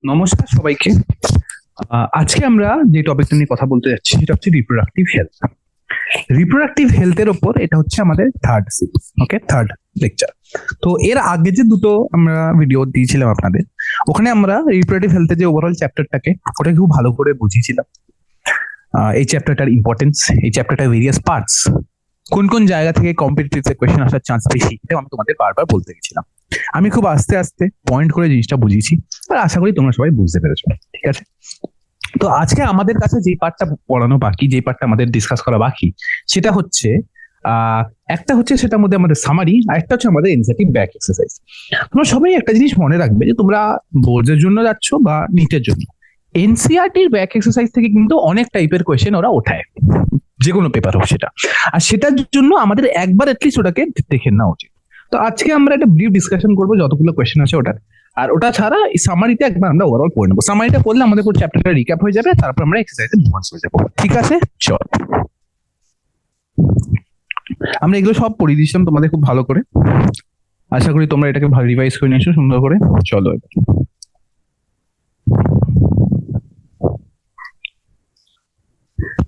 নমস্কার সবাইকে। আজকে আমরা যে টপিকটা নিয়ে কথা বলতে যাচ্ছি সেটা হচ্ছে রিপ্রোডাক্টিভ হেলথ। রিপ্রোডাক্টিভ হেলথের ওপর এটা হচ্ছে আমাদের থার্ড সিরিজ, ওকে, থার্ড লেকচার। তো এর আগে যে দুটো আমরা ভিডিও দিয়েছিলাম আপনাদের, ওখানে আমরা রিপ্রোডাক্টিভ হেলথের যে ওভারঅল চ্যাপ্টারটাকে ওটাকে খুব ভালো করে বুঝিয়েছিলাম। এই চ্যাপ্টারটার ইম্পর্টেন্স, এই চ্যাপ্টারটার ভেরিয়াস পার্টস, কোন কোন জায়গা থেকে কম্পিটিটিভ কোয়েশ্চেন আসার চান্স বেশি, এটা আমি তোমাদের বারবার বলতে গেছিলাম। আমি খুব আস্তে আস্তে পয়েন্ট করে জিনিসটা বুঝিয়েছি, আর আশা করি তোমরা সবাই বুঝতে পেরেছো। ঠিক আছে, তো আজকে আমাদের কাছে যে পার্টটা পড়ানো বাকি, যে পার্টটা আমাদের ডিসকাস করা বাকি, সেটা হচ্ছে একটা হচ্ছে সেটার মধ্যে আমাদের সামারি, আর একটা হচ্ছে আমাদের এনসিইআরটি ব্যাক এক্সারসাইজ। তোমরা সবাই একটা জিনিস মনে রাখবে যে তোমরা বোর্ডের জন্য যাচ্ছ বা নিটের জন্য, এনসিইআরটির ব্যাক এক্সারসাইজ থেকে কিন্তু অনেক টাইপের কোয়েশ্চেন ওরা ওঠায়, যে কোনো পেপার হোক সেটা। আর সেটার জন্য আমাদের একবার অ্যাটলিস্ট ওটাকে দেখে নেওয়া উচিত। তো আজকে আমরা একটা ব্রিফ ডিসকাশন করবো যতগুলো কোয়েশ্চেন আছে ওটার, আর ওটা ছাড়া এই সামারিতে একবার আমরা ওভারঅল পড়ে নেবো। সামারিটা পড়লে আমাদের পুরো চ্যাপ্টারটা রিক্যাপ হয়ে যাবে, তারপর আমরা এক্সারসাইজে মুভ অন করে যাবো। ঠিক আছে, চল আমরা এগুলো সব পড়িয়ে দিয়েছিলাম তোমাদের খুব ভালো করে। আশা করি তোমরা এটাকে ভালো রিভাইজ করে নিয়েছো সুন্দর করে। চলো এবার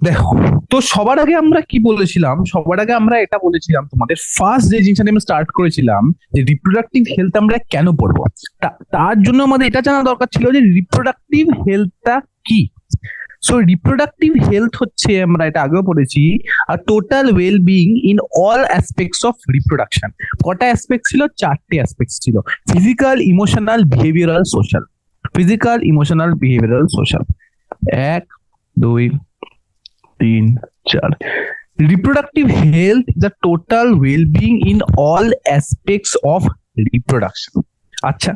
দেখো, তো সবার আগে আমরা কি বলেছিলাম? সবার আগে আমরা এটা বলেছিলাম তোমাদের ফার্স্ট যে জিনিসটা নিয়ে আমরা স্টার্ট করেছিলাম, যে রিপ্রোডাক্টিভ হেলথ আমরা কেন পড়বো। তার জন্য আমাদের এটা জানা দরকার ছিল যে রিপ্রোডাক্টিভ হেলথটা কি। সো রিপ্রোডাক্টিভ হেলথ হচ্ছে, আমরা এটা আগেও পড়েছি, আর total well being in all aspects of reproduction. কটা অ্যাসপেক্ট ছিল? চারটে অ্যাসপেক্ট ছিল: physical, emotional, behavioural, social. Physical, emotional, behavioural, social. 1 2 3 4। Reproductive health is the total well-being in all aspects of reproduction. আচ্ছা,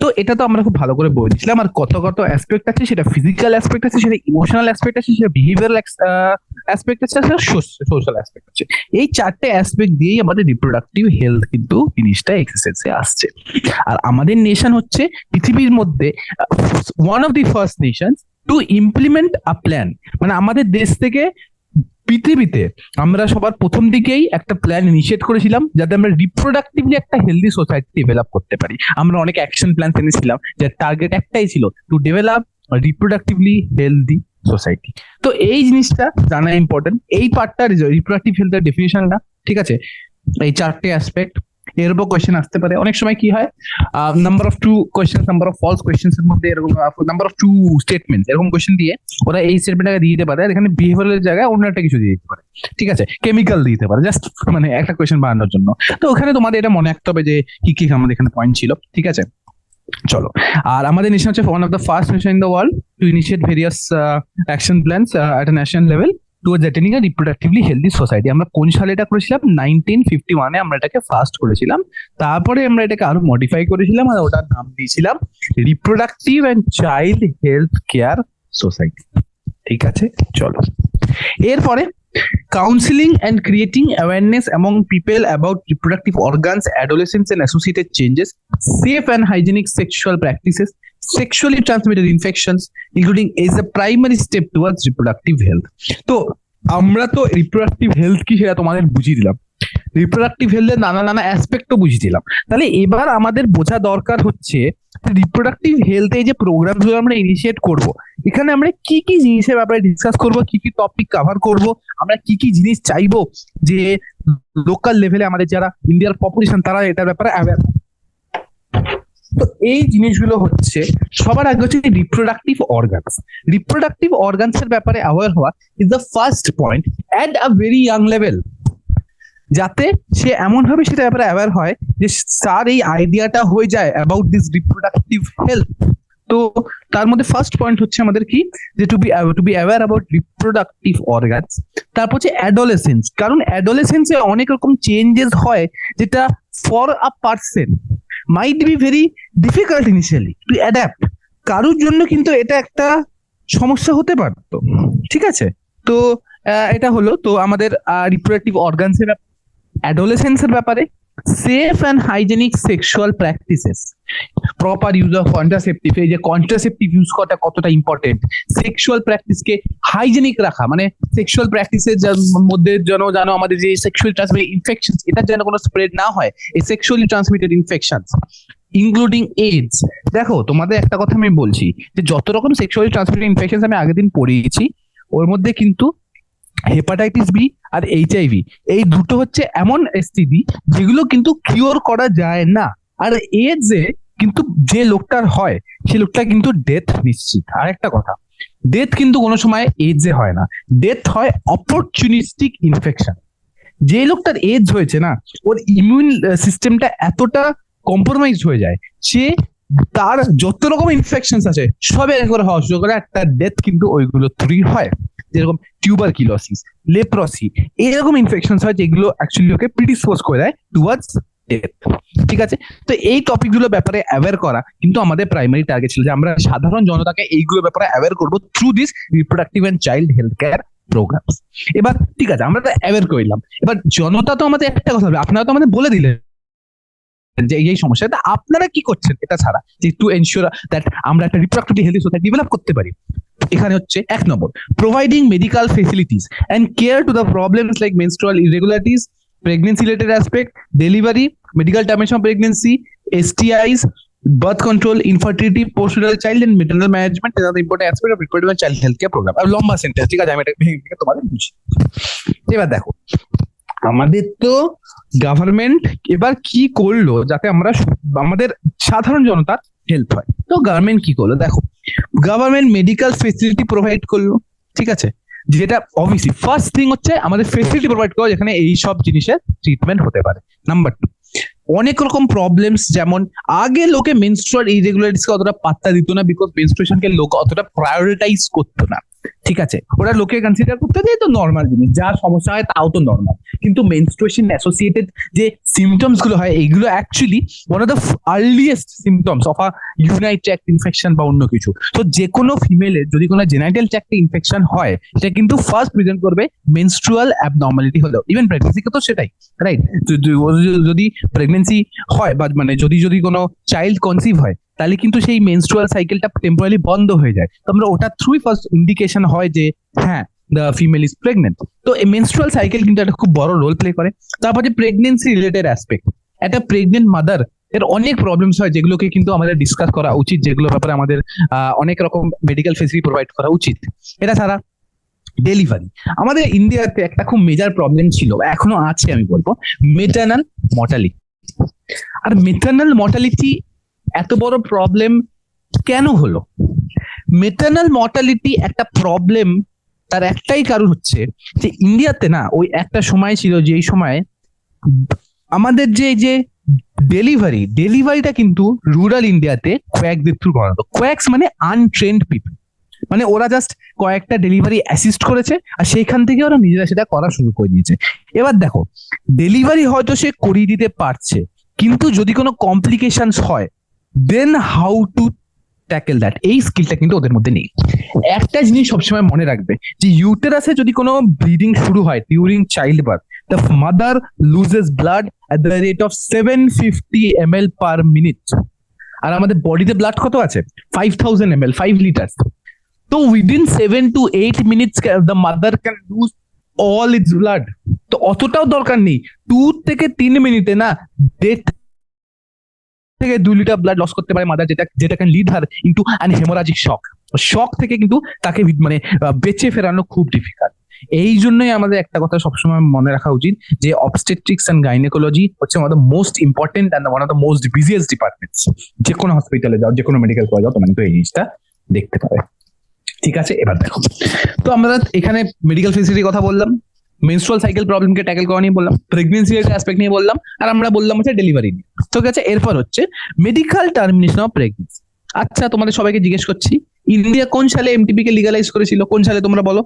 তো এটা তো আমরা খুব ভালো করে বলেছিলাম। আর কত কত অ্যাসপেক্ট আছে, সেটা ফিজিক্যাল অ্যাসপেক্ট আছে, সেটা ইমোশনাল অ্যাসপেক্ট আছে, সেটা বিহেভিয়ারাল অ্যাসপেক্ট আছে, সেটা সোশ্যাল অ্যাসপেক্ট আছে। এই চারটে অ্যাসপেক্ট দিয়েই আমাদের রিপ্রোডাক্টিভ হেলথ কিন্তু জিনিসটা এক্সারসাইজে আসছে। আর আমাদের নেশন হচ্ছে পৃথিবীর মধ্যে one of the first Nations to implement a plan. মানে আমাদের দেশ থেকে পৃথিবীতে আমরা সবার প্রথম দিকেই একটা প্ল্যান ইনিশিয়েট করেছিলাম, যাতে আমরা রিপ্রোডাক্টিভলি একটা হেলদি সোসাইটি ডেভেলপ করতে পারি। আমরা অনেক অ্যাকশন প্ল্যান এনেছিলাম, যার টার্গেট একটাই ছিল, to develop reproductively healthy society. তো এই জিনিসটা জানা ইম্পর্টেন্ট। এই পার্টটা রিপ্রোডাক্টিভ হেলথের ডেফিনিশনটা, ঠিক আছে, এই চারটে অ্যাসপেক্ট। এর উপর কোয়েশ্চেন আসতে পারে। অনেক সময় কি হয়, number of true question, number of false questions এর মধ্যে এরকম নাম্বার অফ টু স্টেটমেন্ট, এরকম কোয়েশ্চেন দিয়ে ওরা এই স্টেটমেন্টটাকে দিয়ে দিতে পারে, আর এখানে বিহেভিয়ারের জায়গায় অন্য একটা কিছু দিয়ে দিতে পারে। ঠিক আছে, কেমিক্যাল দিতে পারে, জাস্ট মানে একটা কোয়েশ্চেন বানানোর জন্য। তো ওখানে তোমাদের এটা মনে রাখতে হবে যে কি কি আমাদের এখানে পয়েন্ট ছিল। ঠিক আছে, চলো। আর আমাদের নেশন হচ্ছে one of the first nation in the world to initiate various action plans at a national level towards attaining a reproductively healthy society. আমরা কোন সালে এটা করেছিলাম? 1951-এ আমরা এটাকে ফার্স্ট করেছিলাম। তারপরে আমরা এটাকে আরো মডিফাই করেছিলাম, আর ওটার নাম দিয়েছিলাম reproductive and child health care society. ঠিক আছে, চলো। এরপরে counseling and creating awareness among people about reproductive organs, adolescence and associated changes, safe and hygienic sexual practices, sexually transmitted infections, including is a primary step towards reproductive health. তো আমরা তো reproductive health কি সেটা তোমাদের বুঝিয়ে দিলাম, reproductive হেলথের নানা নানা অ্যাসপেক্টও বুঝিয়ে দিলাম। তাহলে এবার আমাদের বোঝা দরকার হচ্ছে রিপ্রোডাক্টিভ হেলথে যে প্রোগ্রামগুলো আমরা ইনিশিয়েট করব, এখানে আমরা কি কি জিনিসের ব্যাপারে ডিসকাস করব, কি কি টপিক কভার করব, আমরা কি কি জিনিস চাইবো যে লোকাল লেভেলে আমাদের যারা ইন্ডিয়ার পপুলেশন তারা এটার ব্যাপারে অ্যাওয়্যার। তো এই জিনিসগুলো হচ্ছে সবার আগে হচ্ছে রিপ্রোডাক্টিভ অর্গানস। রিপ্রোডাক্টিভ অর্গানস এর ব্যাপারে অ্যাওয়্যার হওয়া is the first point at a very young level, যাতে সে এমন ভাবে সেটা ব্যাপারে অ্যাওয়্যার হয় যে তার এই আইডিয়াটা হয়ে যায় অ্যাবাউট দিস রিপ্রোডাক্টিভ হেলথ। তো তার মধ্যে ফার্স্ট পয়েন্ট হচ্ছে আমাদের কি, যে to be aware about reproductive organs. তারপর হচ্ছে অ্যাডোলেসেন্স, কারণ অ্যাডোলেসেন্সে অনেক রকম চেঞ্জেস হয়, যেটা for a person might be very difficult initially to adapt. কারোর জন্য কিন্তু এটা একটা সমস্যা হতে পারতো। ঠিক আছে, তো এটা হলো তো আমাদের রিপ্রোডাক্টিভ অর্গানস এর অ্যাডোলেসেন্সের ব্যাপারে। Safe and hygienic sexual practices, proper use of contraceptive, এই যে কন্ট্রাসেপটিভ ইউজ করাটা কতটা ইম্পর্টেন্ট। সেক্সুয়াল প্র্যাকটিসকে হাইজেনিক রাখা, মানে সেক্সুয়াল প্র্যাকটিসের মধ্যে যেন আমাদের যে সেক্সুয়ালি ট্রান্সমিটেড ইনফেকশন, এটা যেন কোনো স্প্রেড না হয়, এই sexually transmitted infection. Including AIDS. দেখো তোমাদের একটা কথা আমি বলছি, যে যত রকম সেক্সুয়ালি ট্রান্সমিটেড ইনফেকশন আমি আগের দিন পড়িয়েছি, ওর মধ্যে কিন্তু হেপাটাইটিস বি আর এইচআইভি, এই দুটো হচ্ছে এমন এসটিডি যেগুলো কিন্তু কিওর করা যায় না। আর এইডস এ কিন্তু যে লোকটার হয়, সে লোকটা কিন্তু ডেথ নিশ্চিত। আর একটা কথা, ডেথ কিন্তু কোনো সময় এইডস এ হয় না, ডেথ হয় অপরচুনিস্টিক ইনফেকশন। যে লোকটার এজ হয়েছে না, ওর ইমিউন সিস্টেমটা এতটা কম্প্রোমাইজ হয়ে যায়, সে তার যত রকম ইনফেকশন আছে সব এক করে হওয়া শুরু করে, একটা ডেথ কিন্তু ওইগুলো থ্রি হয়। যেরকম টিউবারকিলোসিস, লেপ্রসি, এরকম ইনফেকশন হয় যেগুলো অ্যাকচুয়ালি ওকে প্রিডিসপোজ করে দেয় টুয়ার্ডস ডেথ। ঠিক আছে, তো এই টপিকগুলোর ব্যাপারে অ্যাওয়্যার করা কিন্তু আমাদের প্রাইমারি টার্গেট ছিল, যে আমরা সাধারণ জনতাকে এইগুলোর ব্যাপারে অ্যাওয়্যার করবো through this reproductive and child health care program. এবার ঠিক আছে, আমরা তো অ্যাওয়্যার করলাম, এবার জনতা তো আমাদের একটা কথা হবে, আপনারা তো আমাদের বলে দিলেন যে এই সমস্যাটা আপনারা কি করছেন এটা ছাড়া, যে টু এনশিওর দ্যাট আমরা একটা রিপ্রোডাক্টিভ হেলথি সোসাইটি ডেভেলপ করতে পারি। এখানে হচ্ছে 1 number, providing medical facilities and care to the problems like menstrual irregularities, pregnancy related aspect, delivery, medical termination of pregnancy, STIs, birth control, infertility, postnatal child and maternal management is another important aspect of reproductive and child health care program. আর লম্বা sentence, ঠিক আছে, আমি এটা ভেঙে ভেঙে তোমাদের বুঝি। এবার দেখো, আমাদের তো গভর্নমেন্ট এবার কি করলো যাতে আমরা আমাদের সাধারণ জনতার হেল্প হয়। তো গভর্নমেন্ট কি করলো দেখো, গভর্নমেন্ট মেডিকেল ফেসিলিটি প্রোভাইড করলো, ঠিক আছে, যেটা অবভিয়াসলি ফার্স্ট থিং হচ্ছে আমাদের ফেসিলিটি প্রোভাইড করা যেখানে এই সব জিনিসের ট্রিটমেন্ট হতে পারে। নাম্বার 2, অনেক রকম প্রবলেমস, যেমন আগে লোকে মেনস্ট্রুয়াল ইরেগুলারিটিস কে অতটা পাত্তা দিত না, বিকজ মেনস্ট্রুয়েশনকে লোক অতটা প্রায়োরিটাইজ করতো না। ঠিক আছে, ওরা লোকে কনসিডার করতে যে তো নর্মাল জিনিস, যা সমস্যা হয় তাও তো নর্মাল। কিন্তু মেনস্ট্রুয়েশন অ্যাসোসিয়েটেড যে সিমটমস গুলো হয়, এইগুলো actually one of the earliest symptoms of a urinary tract infection বা অন্য কিছু। তো যে কোনো ফিমেলের যদি কোনো জেনাইটাল ট্র্যাক্টে ইনফেকশন হয়, সেটা কিন্তু ফার্স্ট প্রেজেন্ট করবে মেনস্ট্রুয়াল অ্যাবনর্মালিটি হলেও। ইভেন প্রেগনেন্সিকে তো সেটাই, রাইট? যদি প্রেগনেন্সি হয় বা মানে যদি কোনো চাইল্ড কনসিভ হয়, তাহলে কিন্তু সেই মেনস্ট্রুয়াল সাইকেলটা টেম্পোরারি বন্ধ হয়ে যায়। তো আমরা ওটা থ্রুই ফার্স্ট ইন্ডিকেশন হয় যে হ্যাঁ, দ্য ফিমেল ইজ প্রেগনেন্ট। তো এই মেনস্ট্রুয়াল সাইকেল কিন্তু একটা খুব বড় রোল প্লে করে। তারপরে প্রেগনেন্সি রিলেটেড অ্যাসপেক্ট, একটা প্রেগনেন্ট মাদার এর অনেক প্রবলেমস হয় যেগুলোকে কিন্তু আমাদের ডিসকাস করা উচিত, যেগুলো ব্যাপারে আমাদের অনেক রকম মেডিকেল ফেসিলিটি প্রোভাইড করা উচিত। এটা ছাড়া ডেলিভারি, আমাদের ইন্ডিয়াতে একটা খুব মেজর প্রবলেম ছিল, এখনো আছে আমি বলবো, মেটার্নাল মর্টালিটি। আর মেটার্নাল মর্টালিটি এত বড় প্রবলেম কেন হলো? মেটার্নাল মর্টালিটি একটা প্রবলেম, তার একটাই কারণ হচ্ছে যে ইন্ডিয়াতে না ওই একটা সময় ছিল যেই সময় আমাদের যে ডেলিভারিটা কিন্তু রুরাল ইন্ডিয়াতে কোয়াকদের থ্রু করাতো। কোয়াক্স মানে আনট্রেন্ড পিপল, মানে ওরা জাস্ট কয়েকটা ডেলিভারি অ্যাসিস্ট করেছে আর সেইখান থেকে ওরা নিজেরা সেটা করা শুরু করে দিয়েছে। এবার দেখো, ডেলিভারি হয়তো সে করিয়ে দিতে পারছে, কিন্তু যদি কোনো কমপ্লিকেশনস হয়, then how to tackle that, এই স্কিলটা কিন্তু ওদের মধ্যে নেই। একটা জিনিস সবসময় মনে রাখবে, যে ইউটেরাসে যদি কোনো ব্লিডিং শুরু হয় during child birth, the mother loses blood at the rate of 750 ml per minute. আর আমাদের বডিতে ব্লাড কত আছে? 5000 ml, 5 liters. তো within 7 to 8 minutes the mother can lose all its blood. তো অতটাও দরকার নেই, 2 থেকে 3 মিনিটে না 1.5 থেকে 2 লিটার ব্লাড লস করতে পারে মাদার, যেটা can lead her into an hemorrhagic shock থেকে কিন্তু তাকে মানে বেঁচে ফেরানো খুব ডিফিকাল্ট। এই জন্যই আমাদের একটা কথা সবসময় মনে রাখা উচিত, যে অবস্টেট্রিক্স অ্যান্ড গাইনোকোলজি হচ্ছে one of the most important and one of the most busiest departments. যে কোনো হসপিটালে যাও, যে কোনো মেডিকেল কলেজে যাও, তোমরা কিন্তু এই জিনিসটা দেখতে পাবে। ঠিক আছে, এবার দেখো, তো আমরা এখানে মেডিকেল ফেসিলিটির কথা বললাম, মেনস্ট্রুয়াল সাইকেল প্রবলেমকে ট্যাকেল করা নিয়ে বললাম, প্রেগনেন্সি অ্যাসপেক্ট নিয়ে বললাম, আর আমরা বললাম হচ্ছে ডেলিভারি নিয়ে। ঠিক আছে, এরপর হচ্ছে মেডিকেল টার্মিনেশন অফ প্রেগনেন্সি। আচ্ছা, তোমাদের সবাইকে জিজ্ঞেস করছি, ইন্ডিয়া কোন সালে এমটিপি কে লিগালাইজ করেছিল? কোন সালে তোমরা বলো?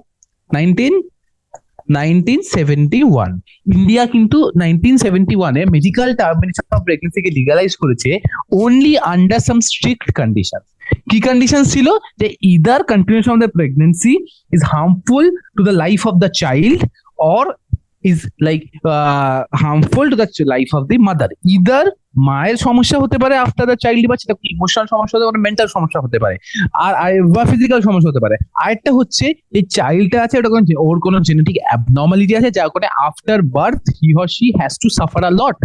1971। ইন্ডিয়া কিন্তু 1971 medical termination of pregnancy K legalise করেছে অনলি আন্ডার সাম স্ট্রিক্ট কন্ডিশন। কি কন্ডিশন ছিল? যে either continuation of the pregnancy is harmful to the life of the child or is like harmful to the life of the mother. Either মায়ের সমস্যা হতে পারে after the child, বা সেটা emotional সমস্যা হতে পারে, মেন্টাল সমস্যা হতে পারে, আর বা ফিজিক্যাল সমস্যা হতে পারে। আরেকটা হচ্ছে এই চাইল্ডটা আছে, ওটা ওর কোনো জেনেটিক অ্যাবনর্মালিটি আছে, যার কারণে after birth he or she has to suffer a lot.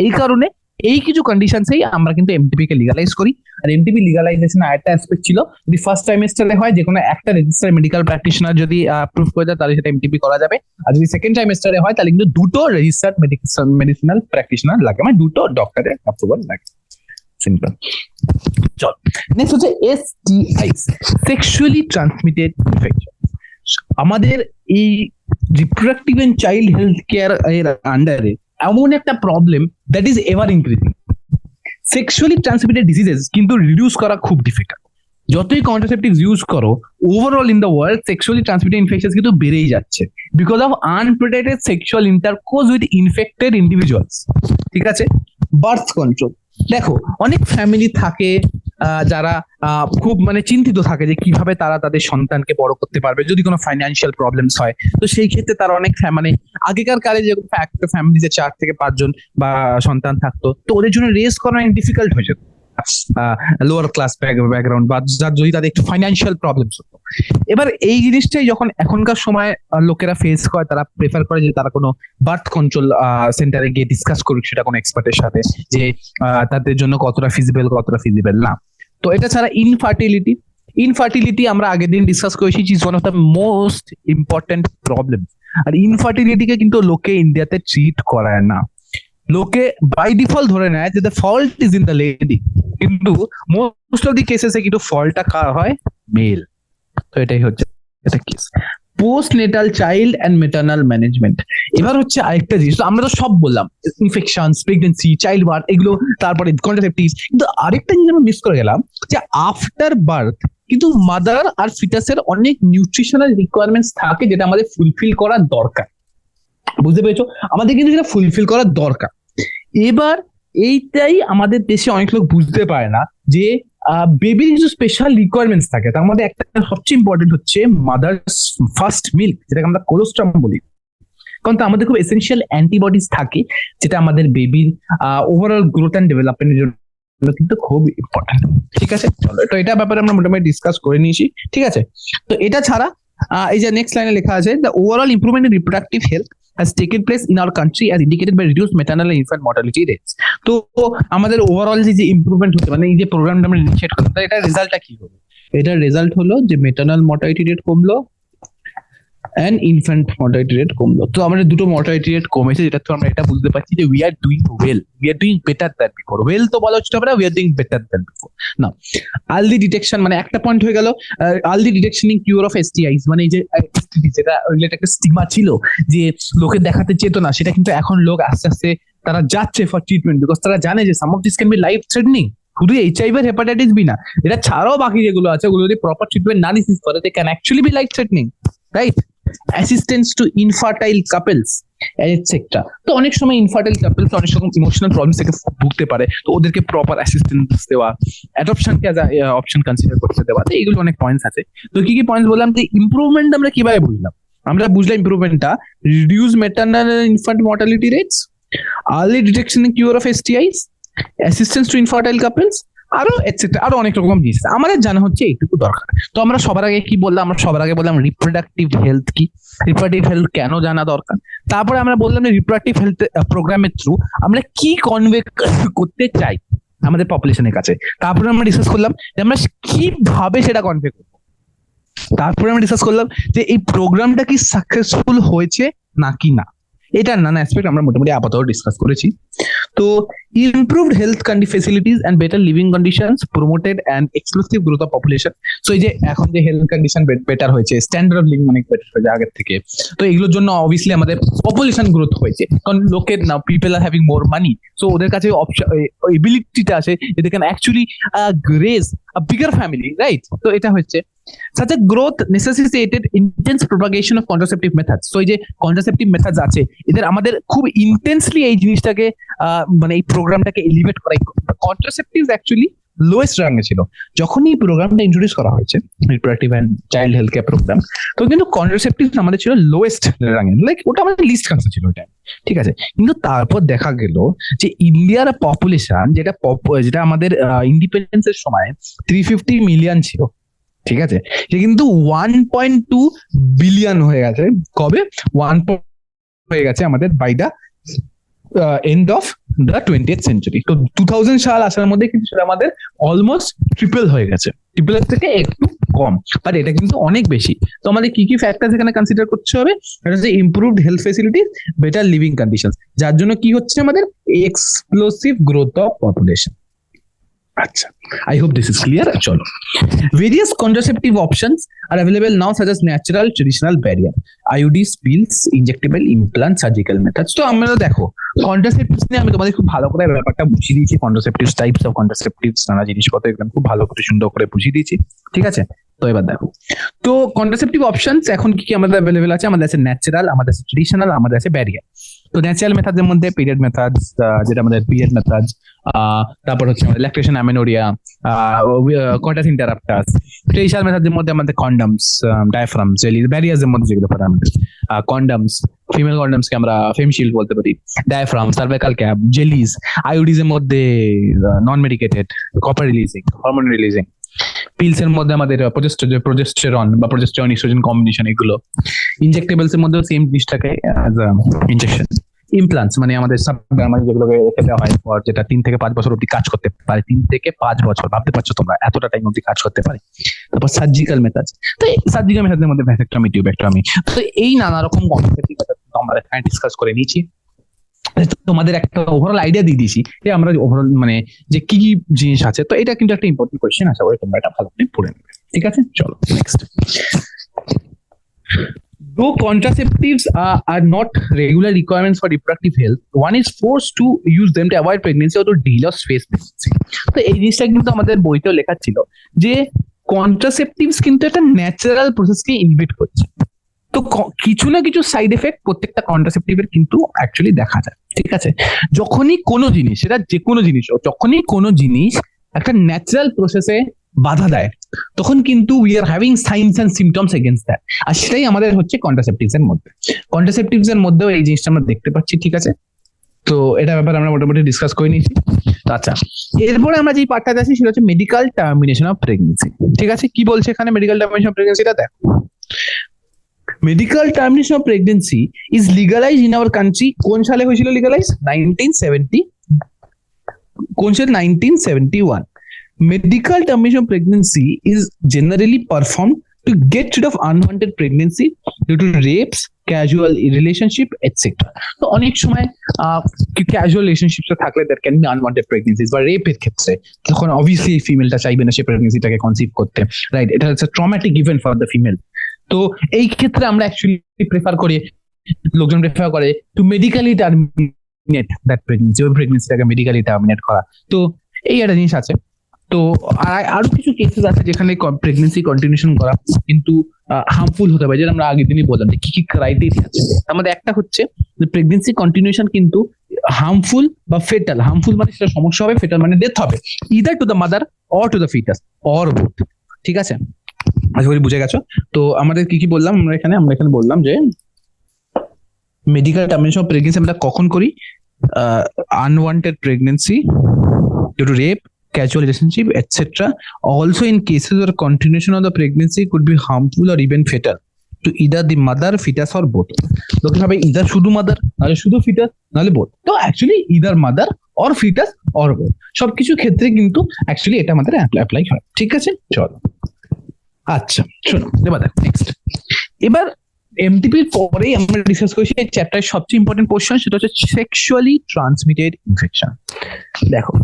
এই কারণে এই কিছু কন্ডিশনসেই আমরা কিন্তু এমটিপি কে লিগালাইজ করি। আর এমটিপি লিগালাইজেশন আরেকটা অ্যাসপেক্ট ছিল, যদি ফার্স্ট ট্রাইমেস্টারে হয়, যে কোনো একটা রেজিস্টার মেডিকেল প্র্যাকটিশনার যদি অ্যাপ্রুভ করে দেয় তাহলে সেটা এমটিপি করা যাবে। আর যদি সেকেন্ড ট্রাইমেস্টারে হয় তাহলে কিন্তু দুটো রেজিস্টার্ড মেডিসিনাল প্র্যাকটিশনার লাগে, মানে দুটো ডক্টরের অ্যাপ্রুভাল লাগে। সিম্পল। চল, নেক্সট হচ্ছে এসটিআইস, সেক্সুয়ালি ট্রান্সমিটেড ইনফেকশন। আমাদের এই reproductive and child health care এর আন্ডারে এমন একটা problem that is ever increasing. Sexually transmitted diseases কিন্তু রিডিউস করা খুব ডিফিকাল্ট। যতই কন্ট্রাসেপটিভস ইউজ করো, overall in the world sexually transmitted infection কিন্তু বেড়েই যাচ্ছে because of unprotected sexual intercourse with infected individuals. ঠিক আছে, বার্থ কন্ট্রোল। দেখো, অনেক ফ্যামিলি থাকে যারা খুব মানে চিন্তিত থাকে যে কিভাবে তারা তাদের সন্তানকে বড় করতে পারবে যদি কোনো ফাইন্যান্সিয়াল প্রবলেমস হয়। তো সেই ক্ষেত্রে তারা অনেক মানে আগেকার কালে যে একটা ফ্যামিলিতে 4 থেকে 5 জন বা সন্তান থাকতো, তো ওদের জন্য রেস করা অনেক ডিফিকাল্ট হয়ে যেত লোয়ার ক্লাস ব্যাকগ্রাউন্ড বা যার যদি তাদের একটু ফাইন্যান্সিয়াল প্রবলেমস হতো। এবার এই জিনিসটাই যখন এখনকার সময় লোকেরা ফেস করে, তারা প্রেফার করে যে তারা কোনো বার্থ কন্ট্রোল সেন্টারে গিয়ে ডিসকাস করুক সেটা কোনো এক্সপার্টের সাথে, যে তাদের জন্য কতটা ফিজিবল না। তো এটা ছাড়া ইনফার্টিলিটি আমরা আগের দিন ডিসকাস করেছি, is one of the most important problem. আর ইনফার্টিলিটিকে কিন্তু লোকে ইন্ডিয়াতে ট্রিট করায় না। লোকে বাই ডিফল্ট ধরে নেয় যে the fault is in the lady, কিন্তু মোস্ট অফ দি কেসেসে কিন্তু ফল্টটা কার হয়? মেল। তো এটাই হচ্ছে এটা case. Post Natal child and maternal management. এবার হচ্ছে আরেকটা জিনিস, আমরা তো সব বললাম ইনফেকশনস, প্রেগনেন্সি, চাইল্ড বার্থ, এগুলো, তারপরে কন্ট্রাসেপটিভস, কিন্তু আরেকটা জিনিস আমরা মিস করে গেলাম যে আফটার বার্থ কিন্তু মাদার আর ফিটাসের অনেক নিউট্রিশনাল রিকোয়ারমেন্টস থাকে যেটা আমাদের ফুলফিল করা দরকার। বুঝতে পেরেছো? আমাদের কিন্তু সেটা ফুলফিল করা দরকার। এবার এইটাই আমাদের দেশে অনেক লোক বুঝতে পারে না যে বেবির কিছু স্পেশাল রিকোয়ারমেন্টস থাকে, তার মধ্যে একটা সবচেয়ে ইম্পর্টেন্ট হচ্ছে মাদার ফার্স্ট মিল্ক, যেটাকে আমরা কোলোস্ট্রাম বলি। কারণ তো আমাদের খুব এসেনশিয়াল অ্যান্টিবডিজ থাকে যেটা আমাদের বেবির ওভারঅল গ্রোথ অ্যান্ড ডেভেলপমেন্টের জন্য কিন্তু খুব ইম্পর্টেন্ট। ঠিক আছে, চলো, তো এটা ব্যাপারে আমরা মোটামুটি ডিসকাস করে নিয়েছি। ঠিক আছে, তো এটা ছাড়া এই যে নেক্সট লাইনে লেখা আছে, the overall improvement in reproductive health has taken place in our country as indicated by reduced maternal and infant mortality rates. তো আমাদের ওভারঅল যে ইমপ্রুভমেন্ট হচ্ছে, মানে এই যে প্রোগ্রামটা আমরা ইনিশিয়েট করলাম, এটা রেজাল্টটা কি হলো? এটার রেজাল্ট হলো যে মেটার্নাল মর্টালিটি রেট কমলো and infant mortality rate কমলো। তো আমাদের দুটো মর্টালিটি রেট কমেছে, যেটা তো আমরা এটা বুঝতে পারছি যে we are doing better than before. well তো বলা হচ্ছে না, we are doing better than before. না, আর্লি ডিটেকশন, মানে একটা পয়েন্ট হয়ে গেল, আর্লি ডিটেকশন ইন কিউর অফ এসটিআইস, মানে এই যে যেটা একটা স্টিগমা ছিল যে লোকে দেখাতে চেত না, সেটা কিন্তু এখন লোক আস্তে আস্তে তারা যাচ্ছে ফর ট্রিটমেন্ট, বিকজ তারা জানে যে some of this can be life threatening. শুধু এইচআইভি আর হেপাটাইটিস বি না, এটা ছাড়াও বাকি যেগুলো আছে ওগুলো যদি প্রপার ট্রিটমেন্ট না রিসিভ করে, they can actually be life threatening, right? Assistance to infertile couples etcetera. তো অনেক সময় ইনফার্টাইল কাপলস অনেক রকম ইমোশনাল প্রবলেম থেকে ভুগতে পারে, তো ওদেরকে প্রপার অ্যাসিস্ট্যান্স দেওয়া, অ্যাডপশনকে অ্যাজ অপশন কনসিডার করতে দেওয়া, তো এইগুলো অনেক পয়েন্টস আছে। তো কি কি পয়েন্টস বললাম? যে ইমপ্রুভমেন্ট আমরা কিভাবে বুঝলাম? আমরা বুঝলাম ইমপ্রুভমেন্টটা reduce maternal infant mortality rates, early detection and cure of STIs, assistance to infertile couples, আরো এটসেট্রা, আরো অনেক রকম জিনিস। আমাদের জানা হচ্ছে এইটুকু দরকার। তো আমরা সবার আগে কি বললাম? আমরা সবার আগে বললাম রিপ্রোডাক্টিভ হেলথ কি, রিপ্রোডাক্টিভ হেলথ কেন জানা দরকার। তারপরে আমরা বললাম যে রিপ্রোডাক্টিভ হেলথ প্রোগ্রামের থ্রু আমরা কি কনভে করতে চাই আমাদের পপুলেশনের কাছে। তারপরে আমরা ডিসকাস করলাম যে আমরা কিভাবে সেটা কনভে করবো। তারপরে আমরা ডিসকাস করলাম যে এই প্রোগ্রামটা কি সাকসেসফুল হয়েছে নাকি না। এটা নানা অ্যাসপেক্ট আমরা মোটামুটি আপাতত ডিসকাস করেছি। তো improved health facilities and better living conditions promoted an explosive growth of population. So এই যে এখন যে হেলথ কন্ডিশন বেটার হয়েছে, স্ট্যান্ডার্ড অফ লিভিং অনেক বেটার হয়েছে আগের থেকে, তো এগুলোর জন্য অবভিয়াসলি আমাদের পপুলেশন গ্রোথ হয়েছে, কারণ লোকের now people are having more money, so ওদের কাছে এবিলিটিটা আছে যে can actually raise a bigger family, right? তো এটা হচ্ছে such a growth necessitated intense propagation of contraceptive methods. So এই যে কন্ট্রাসেপটিভ মেথডস আছে, এদের আমাদের খুব ইন্টেন্সলি এই জিনিসটাকে মানে এই প্রোগ্রামটাকে এলিভেট করাই। কন্ট্রাসেপটিভস অ্যাকচুয়ালি লোয়েস্ট র্যাঙ্কে ছিল যখন এই প্রোগ্রামটা ইন্ট্রোডিউস করা হয়েছে, reproductive and child health care program. তো কিন্তু কন্ট্রাসেপটিভস আমাদের ছিল লোয়েস্ট র্যাঙ্কে, লাইক ওটা আমাদের লিস্ট কান্সার ছিল ওটা, ঠিক আছে। কিন্তু তারপর দেখা গেল যে ইন্ডিয়ার পপুলেশন যেটা আমাদের ইন্ডিপেন্ডেন্সের সময় 350 মিলিয়ন ছিল, ঠিক আছে, সে কিন্তু 1.2 বিলিয়ন হয়ে গেছে। কবে? 1 হয়ে গেছে আমাদের by the end of the 20th century. তো 2000 সাল আসার মধ্যে কিন্তু সেটা আমাদের অলমোস্ট ট্রিপল হয়ে গেছে, ট্রিপলের থেকে একটু কম, বাট এটা কিন্তু অনেক বেশি। তো আমাদের কি কি ফ্যাক্টর এখানে কনসিডার করতে হবে? এটা হচ্ছে improved health facilities, better living condition, যার জন্য কি হচ্ছে আমাদের এক্সপ্লোসিভ গ্রোথ অফ পপুলেশন। আচ্ছা, I hope this is clear. চলো, various contraceptive options are available now such as natural, traditional, barrier, IUDs, pills, injectable, implants, surgical methods. তো আমরা দেখো কন্ট্রাসেপটিভস নিয়ে আমি তোমাদের খুব ভালো করে ব্যাপারটা বুঝিয়ে দিয়েছি, কন্ট্রাসেপটিভস, টাইপস অফ কন্ট্রাসেপটিভস, নানা জিনিসপত্র এগুলো খুব ভালো করে সুন্দর করে বুঝিয়ে দিয়েছি, ঠিক আছে? তো এবার দেখো, তো কন্ট্রাসেপটিভ অপশনস এখন কি কি আমাদের অ্যাভেলেবেল আছে? আমাদের আছে ন্যাচারাল, আমাদের আছে ট্রেডিশনাল, আমাদের আছে ব্যারিয়ার। তো ন্যাচারাল মেথডের মধ্যে পিরিয়ড মেথডস, যেটা আমাদের পিরিয়ড মেথডস, তারপর হচ্ছে আমাদের ল্যাকটেশন, অ্যামেনোরিয়া, কর্টাস ইন্টারাপ্টাস। ট্রেডিশনাল মেথডের মধ্যে আমাদের কন্ডমস, ডায়াফ্রামস, জেলিস। ব্যারিয়ার্স এর মধ্যে যেগুলো পড়ে আমাদের কন্ডমস, ফিমেল কন্ডমস কে আমরা ফেমশিল্ড বলতে পারি, diaphragm, cervical cap, jellies. IUDs এর মধ্যে non medicated, copper releasing, hormone releasing. Pills এর মধ্যে আমাদের প্রোজেস্টেরন বা প্রোজেস্টেরন ইস্ট্রোজেন কম্বিনেশন এগুলো। ইনজেক্টেবলস এর মধ্যে সেম জিনিসটাকে ইনজেকশন। ইমপ্লান্টস মানে আমাদের মানে যেগুলোকে রেখে দেওয়া হয়, যেটা 3 থেকে 5 বছর অব্দি কাজ করতে পারে, 3 থেকে 5 বছর, ভাবতে পারছো তোমরা এতটা টাইম অব্দি কাজ করতে পারে। তারপর সার্জিক্যাল মেথড, তো সার্জিক্যাল মেথডের মধ্যে ভ্যাসেক্টমি, টিউবেক্টমি। তো এই নানা রকম কনসেপ্ট আমরা এখানে ডিসকাস করে নিয়েছি, তোমাদের একটা ওভারঅল আইডিয়া দিয়ে দিয়েছি যে আমরা ওভারঅল মানে যে কি কি জিনিস আছে। তো এটা কিন্তু একটা ইম্পর্টেন্ট কোয়েশ্চেন, আশা করি তোমরা এটা ভালো করে পড়ে নেবে, ঠিক আছে? চলো next. Though contraceptives are not regular requirements for reproductive health, one is forced to use them to avoid pregnancy or to delay or space pregnancy. তো এই জিনিসটা কিন্তু আমাদের বইতেও লেখা ছিল যে কন্ট্রাসেপটিভস কিন্তু একটা ন্যাচারাল প্রসেসকে ইনহিবিট করছে। তো কিছু না কিছু সাইড এফেক্ট প্রত্যেকটা কন্ট্রাসেপটিভের কিন্তু অ্যাকচুয়ালি দেখা যায়, ঠিক আছে? যখনই কোনো জিনিস, সেটা যে কোনো জিনিস, যখনই কোনো জিনিস একটা ন্যাচারাল প্রসেসে বাধা দেয়, তখন কিন্তু we are having signs and symptoms against that. আর সেটাই আমাদের হচ্ছে কন্ট্রাসেপটিভস এর মধ্যে। কন্ট্রাসেপটিভস এর মধ্যেও এই জিনিসটা আমরা দেখতে পাচ্ছি, ঠিক আছে? তো এটা ব্যাপারে আমরা মোটামুটি ডিসকাস করে নিয়েছি। আচ্ছা, এরপরে আমরা যে পার্টটা আছি সেটা হচ্ছে মেডিকেল টার্মিনেশন অফ প্রেগনেন্সি, ঠিক আছে? কি বলছে এখানে মেডিকেল টার্মিনেশন অফ প্রেগনেন্সিটা দেখো। Medical termination of pregnancy is legalise in our country. কোন সালে হয়েছিল লিগালাইজ? 1970। কোন সালে? 1971। Medical termination of pregnancy is generally performed to get rid of unwanted pregnancy due to rapes, casual relationship, etc. তো অনেক সময় casual রিলেশনশিপে থাকলে there can be unwanted pregnancies বা রেপের ক্ষেত্রে তখন অবভিয়াসলি ফিমেলটা চাইবে না সে প্রেগনেন্সিটাকে কনসিভ করতে, রাইট? এটা হচ্ছে traumatic event for the female. তো এই ক্ষেত্রে আমরা অ্যাকচুয়ালি লোকজন প্রেফার করে to medically terminate that pregnancy, ওই প্রেগনেন্সিটাকে মেডিক্যালি টার্মিনেট করা। তো এই একটা জিনিস আছে। তো আরো কিছু কেসেস আছে যেখানে প্রেগনেন্সি কন্টিনিউশন করা কিন্তু হার্মফুল হতে পারে, যেটা আমরা আগের দিনই বললাম যে কি কি ক্রাইটেরিয়া আছে। আমাদের একটা হচ্ছে যে প্রেগনেন্সি কন্টিনিউশন কিন্তু হার্মফুল বা ফেটাল। হার্মফুল মানে সেটা সমস্যা হবে, ফেটাল মানে ডেথ হবে, either to the mother or to the fetus or both, ঠিক আছে? আশা করি বুঝে গেছো। তো আমাদের কি কি বললাম আমরা এখানে বললাম যে মেডিকেল টার্মিনেশন অফ প্রেগনেন্সি আমরা কখন করি? Unwanted pregnancy due to rape, casual relationship, etc. Also in cases where continuation of the pregnancy could be harmful or even fatal to either the mother, fetus or both. লোকে ভাবে either শুধু mother, নাহলে শুধু foetus, নাহলে both. তো actually either mother or fetus or both, সবকিছু ক্ষেত্রে কিন্তু অ্যাকচুয়ালি এটা আমাদের অ্যাপ্লাই হয়, ঠিক আছে? চলো, আচ্ছা শোনো এবার দেখো নেক্সট। এবার এমটিপির পরেই আমরা ডিসকাস করেছি এই চ্যাপ্টারের সবচেয়ে ইম্পর্টেন্ট কোশ্চেন, সেটা হচ্ছে সেক্সুয়ালি ট্রান্সমিটেড ইনফেকশন। দেখো,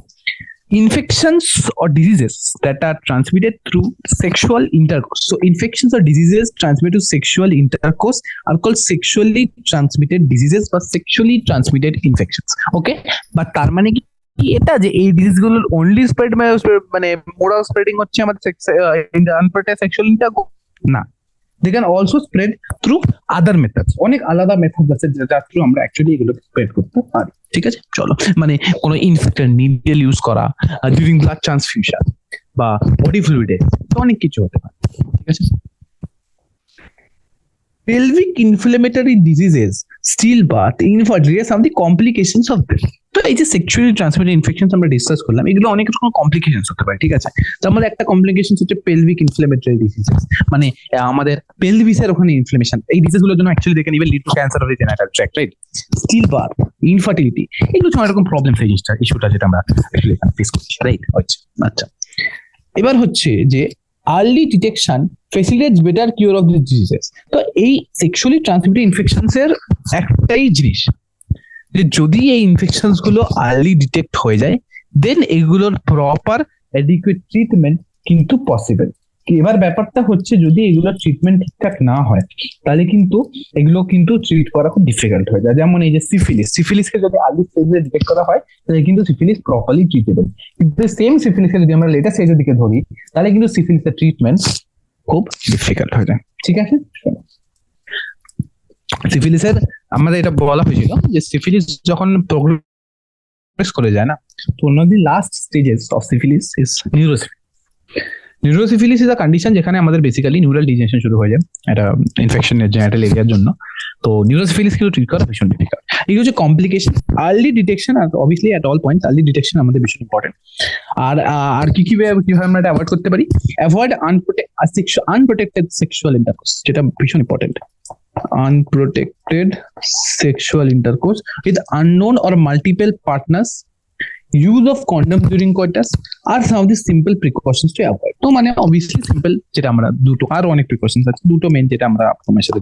infections or diseases that are transmitted through sexual intercourse. So infections or diseases transmitted to sexual intercourse are called sexually transmitted diseases বা sexually transmitted infections. Okay, but তার মানে কি এটা যে এই ডিজিজ গুলোর only spread মানে মোড অফ স্প্রেডিং হচ্ছে আমাদের আনপ্রোটেক্টেড সেক্সুয়াল ইন্টারকোর্স? না, they can also spread through other methods. অনেক আলাদা মেথড আছে যেটা থ্রু আমরা অ্যাকচুয়ালি এগুলো স্প্রেড করতে পারি, ঠিক আছে? চলো, মানে কোনো ইনফেক্টেড নিডল ইউজ করা, ডিউরিং ব্লাড ট্রান্সফিউশন বা বডি ফ্লুইডে, অনেক কিছু হতে পারে, ঠিক আছে? pelvic inflammatory diseases, stillbirth, infertility, some of the complications of this. তো এই যে সেক্সুয়ালি ট্রান্সমিটেড ইনফেকশনস আমরা ডিসকাস করলাম, এগুলো অনেক রকম কমপ্লিকেশনস হতে পারে, ঠিক আছে? তো আমাদের একটা কমপ্লিকেশন হচ্ছে পেলভিক ইনফ্লেমেটরি ডিজিজেস, মানে আমাদের পেলভিসের ওখানে ইনফ্লেমেশন। এই ডিজিজ গুলোর জন্য অ্যাকচুয়ালি দেখে নিবে lead to cancer of the genital tract, right? Stillbirth, infertility, এগুলো হচ্ছে অনেক রকম প্রবলেম, এই জিনিসটা ইস্যুটা যেটা আমরা অ্যাকচুয়ালি এখানে ফেস করছি, রাইট? আচ্ছা, এবার হচ্ছে যে early detection facilitates better cure of this diseases. তো এই সেক্সুয়ালি ট্রান্সমিটেড ইনফেকশনস এর একটাই জিনিস যে যদি এই ইনফেকশনস গুলো আর্লি ডিটেক্ট হয়ে যায়, দেন এগুলোর প্রপার অ্যাডিকুয়েট ট্রিটমেন্ট কিন্তু পসিবল। এবার ব্যাপারটা হচ্ছে যদি এগুলোর ট্রিটমেন্ট ঠিকঠাক না হয় তাহলে কিন্তু এগুলো কিন্তু ট্রিট করা খুব ডিফিকাল্ট হয়ে যায়। যেমন এই যে সিফিলিসকে যদি আর্লি স্টেজে ডিটেক্ট করা হয় তাহলে কিন্তু সিফিলিস প্রপারলি ট্রিটেবল, কিন্তু সেম সিফিলিসকে যদি আমরা লেটার স্টেজের দিকে ধরি তাহলে কিন্তু সিফিলিসের ট্রিটমেন্ট খুব ডিফিকাল্ট হয়ে যায়। ঠিক আছে, সিফিলিসের আমাদের এটা বলা হয়েছিল যে সিফিলিস যখন প্রোগ্রেস করে যায় না, তো one of the last stages of syphilis is neurosyphilis. Neurosyphilis is a condition যেখানে আমাদের বেসিক্যালি নিউরাল ডিজেনারেশন শুরু হয়ে যায় এটা ইনফেকশনের জেনারেটাল এরিয়ার জন্য। তো নিউরোসিফিলিস কিন্তু ট্রিট করা ভীষণ ডিফিকাল্ট। এই হচ্ছে কমপ্লিকেশন। আর্লি ডিটেকশন আর obviously at all points early detection আমাদের ভীষণ ইম্পর্টেন্ট। আর আর কিভাবে আমরা এটা অ্যাভয়েড করতে পারি? অ্যাভয়েড আনপ্রোটেক্টেড সেক্সুয়াল ইন্টারকোর্স, যেটা ভীষণ important. Unprotected sexual intercourse with unknown or multiple partners, use of condoms during coitus are some of the simple precautions to avoid. তো মানে obviously simple যেটা আমরা দুটো, আরো অনেক প্রিকশনস আছে, দুটো মেইন যেটা আমরা তোমার সাথে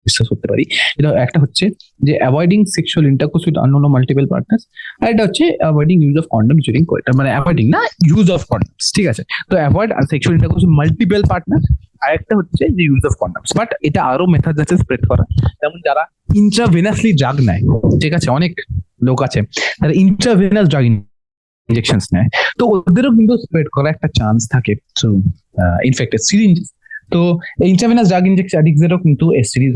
ডিসকাস করতে পারি। এটা একটা হচ্ছে যে avoiding sexual intercourse with unknown or multiple partners, আর এটা হচ্ছে avoiding use of condoms during coitus, মানে অ্যাভয়েডিং না, ইউজ অফ কন্ডমস। ঠিক আছে, তো avoid sexual intercourse with multiple partner. আর একটা হচ্ছে যে ইউজ অফ কন্ডমস, বাট এটা আরো মেথড আছে স্প্রেড করা, যেমন যারা ইন্ট্রাভেনাসলি ড্রাগ নেয়, ঠিক আছে, অনেক লোক আছে যারা ইন্ট্রাভেনাস ড্রাগ ইনজেকশনস নেয়, তো ওদেরও কিন্তু স্প্রেড করার একটা চান্স থাকে। সো ইনফেক্টেড সিরিঞ্জ, তো ইন্ট্রাভেনাস ড্রাগ ইনজেকশন অ্যাডিক্টসেরও কিন্তু এসটিডি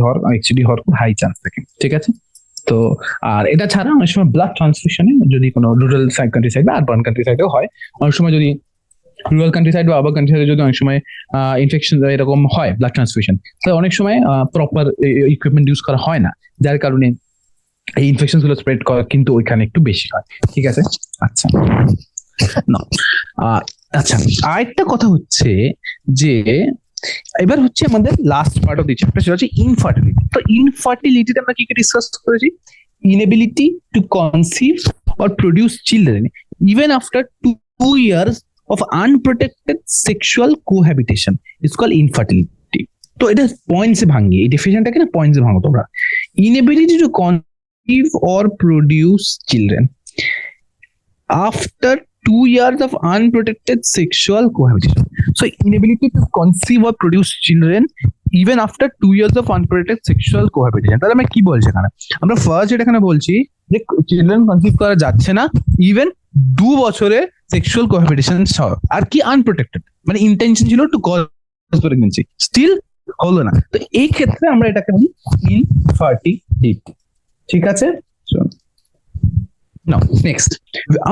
হওয়ার খুব হাই চান্স থাকে। ঠিক আছে, তো আর এটা ছাড়া অনেক সময় ব্লাড ট্রান্সফিউশনে যদি কোনো রুরাল কান্ট্রি সাইড বা আরবান কান্ট্রি সাইডেও হয়, অনেক সময় যদি রুরাল কান্ট্রি সাইড বা আরবান কান্ট্রি সাইডে যদি অনেক সময় ইনফেকশন এরকম হয় ব্লাড ট্রান্সফিউশন, তাহলে অনেক সময় প্রপার ইকুইপমেন্ট ইউজ করা হয় না, যার কারণে এই ইনফেকশন গুলো স্প্রেড করা কিন্তু ওইখানে একটু বেশি হয়। ঠিক আছে, আচ্ছা না, আচ্ছা আরেকটা কথা হচ্ছে যে এবার হচ্ছে আমাদের last part of the chapter, সেটা হচ্ছে ইনফার্টিলিটি। তো ইনফার্টিলিটিতে আমরা কি কি ডিসকাস করেছি? Inability to conceive or produce children even after 2 years of unprotected sexual cohabitation is called infertility. তো এটা পয়েন্টসে ভাঙি, এই ডেফিনেশনটাকে না পয়েন্টসে ভাঙো তোমরা। Inability to conceive or produce children after 2 years of unprotected sexual cohabitation. So inability to conceive or produce children even after 2 years of unprotected sexual cohabitation. তাহলে আমরা কি বলছি এখানে? আমরা ফার্স্ট যেটা এখানে বলছি যে চিলড্রেন কনসিভ করা যাচ্ছে না ইভেন 2 বছরে সেক্সুয়াল কোহাবিটেশন আর কি আনপ্রোটেক্টেড, মানে ইন্টেনশন ছিল টু কজ প্রেগন্যান্সি, স্টিল হলো না, তো এই ক্ষেত্রে আমরা এটাকে বলি ইনফার্টিলিটি। ঠিক আছে, নাও নেক্সট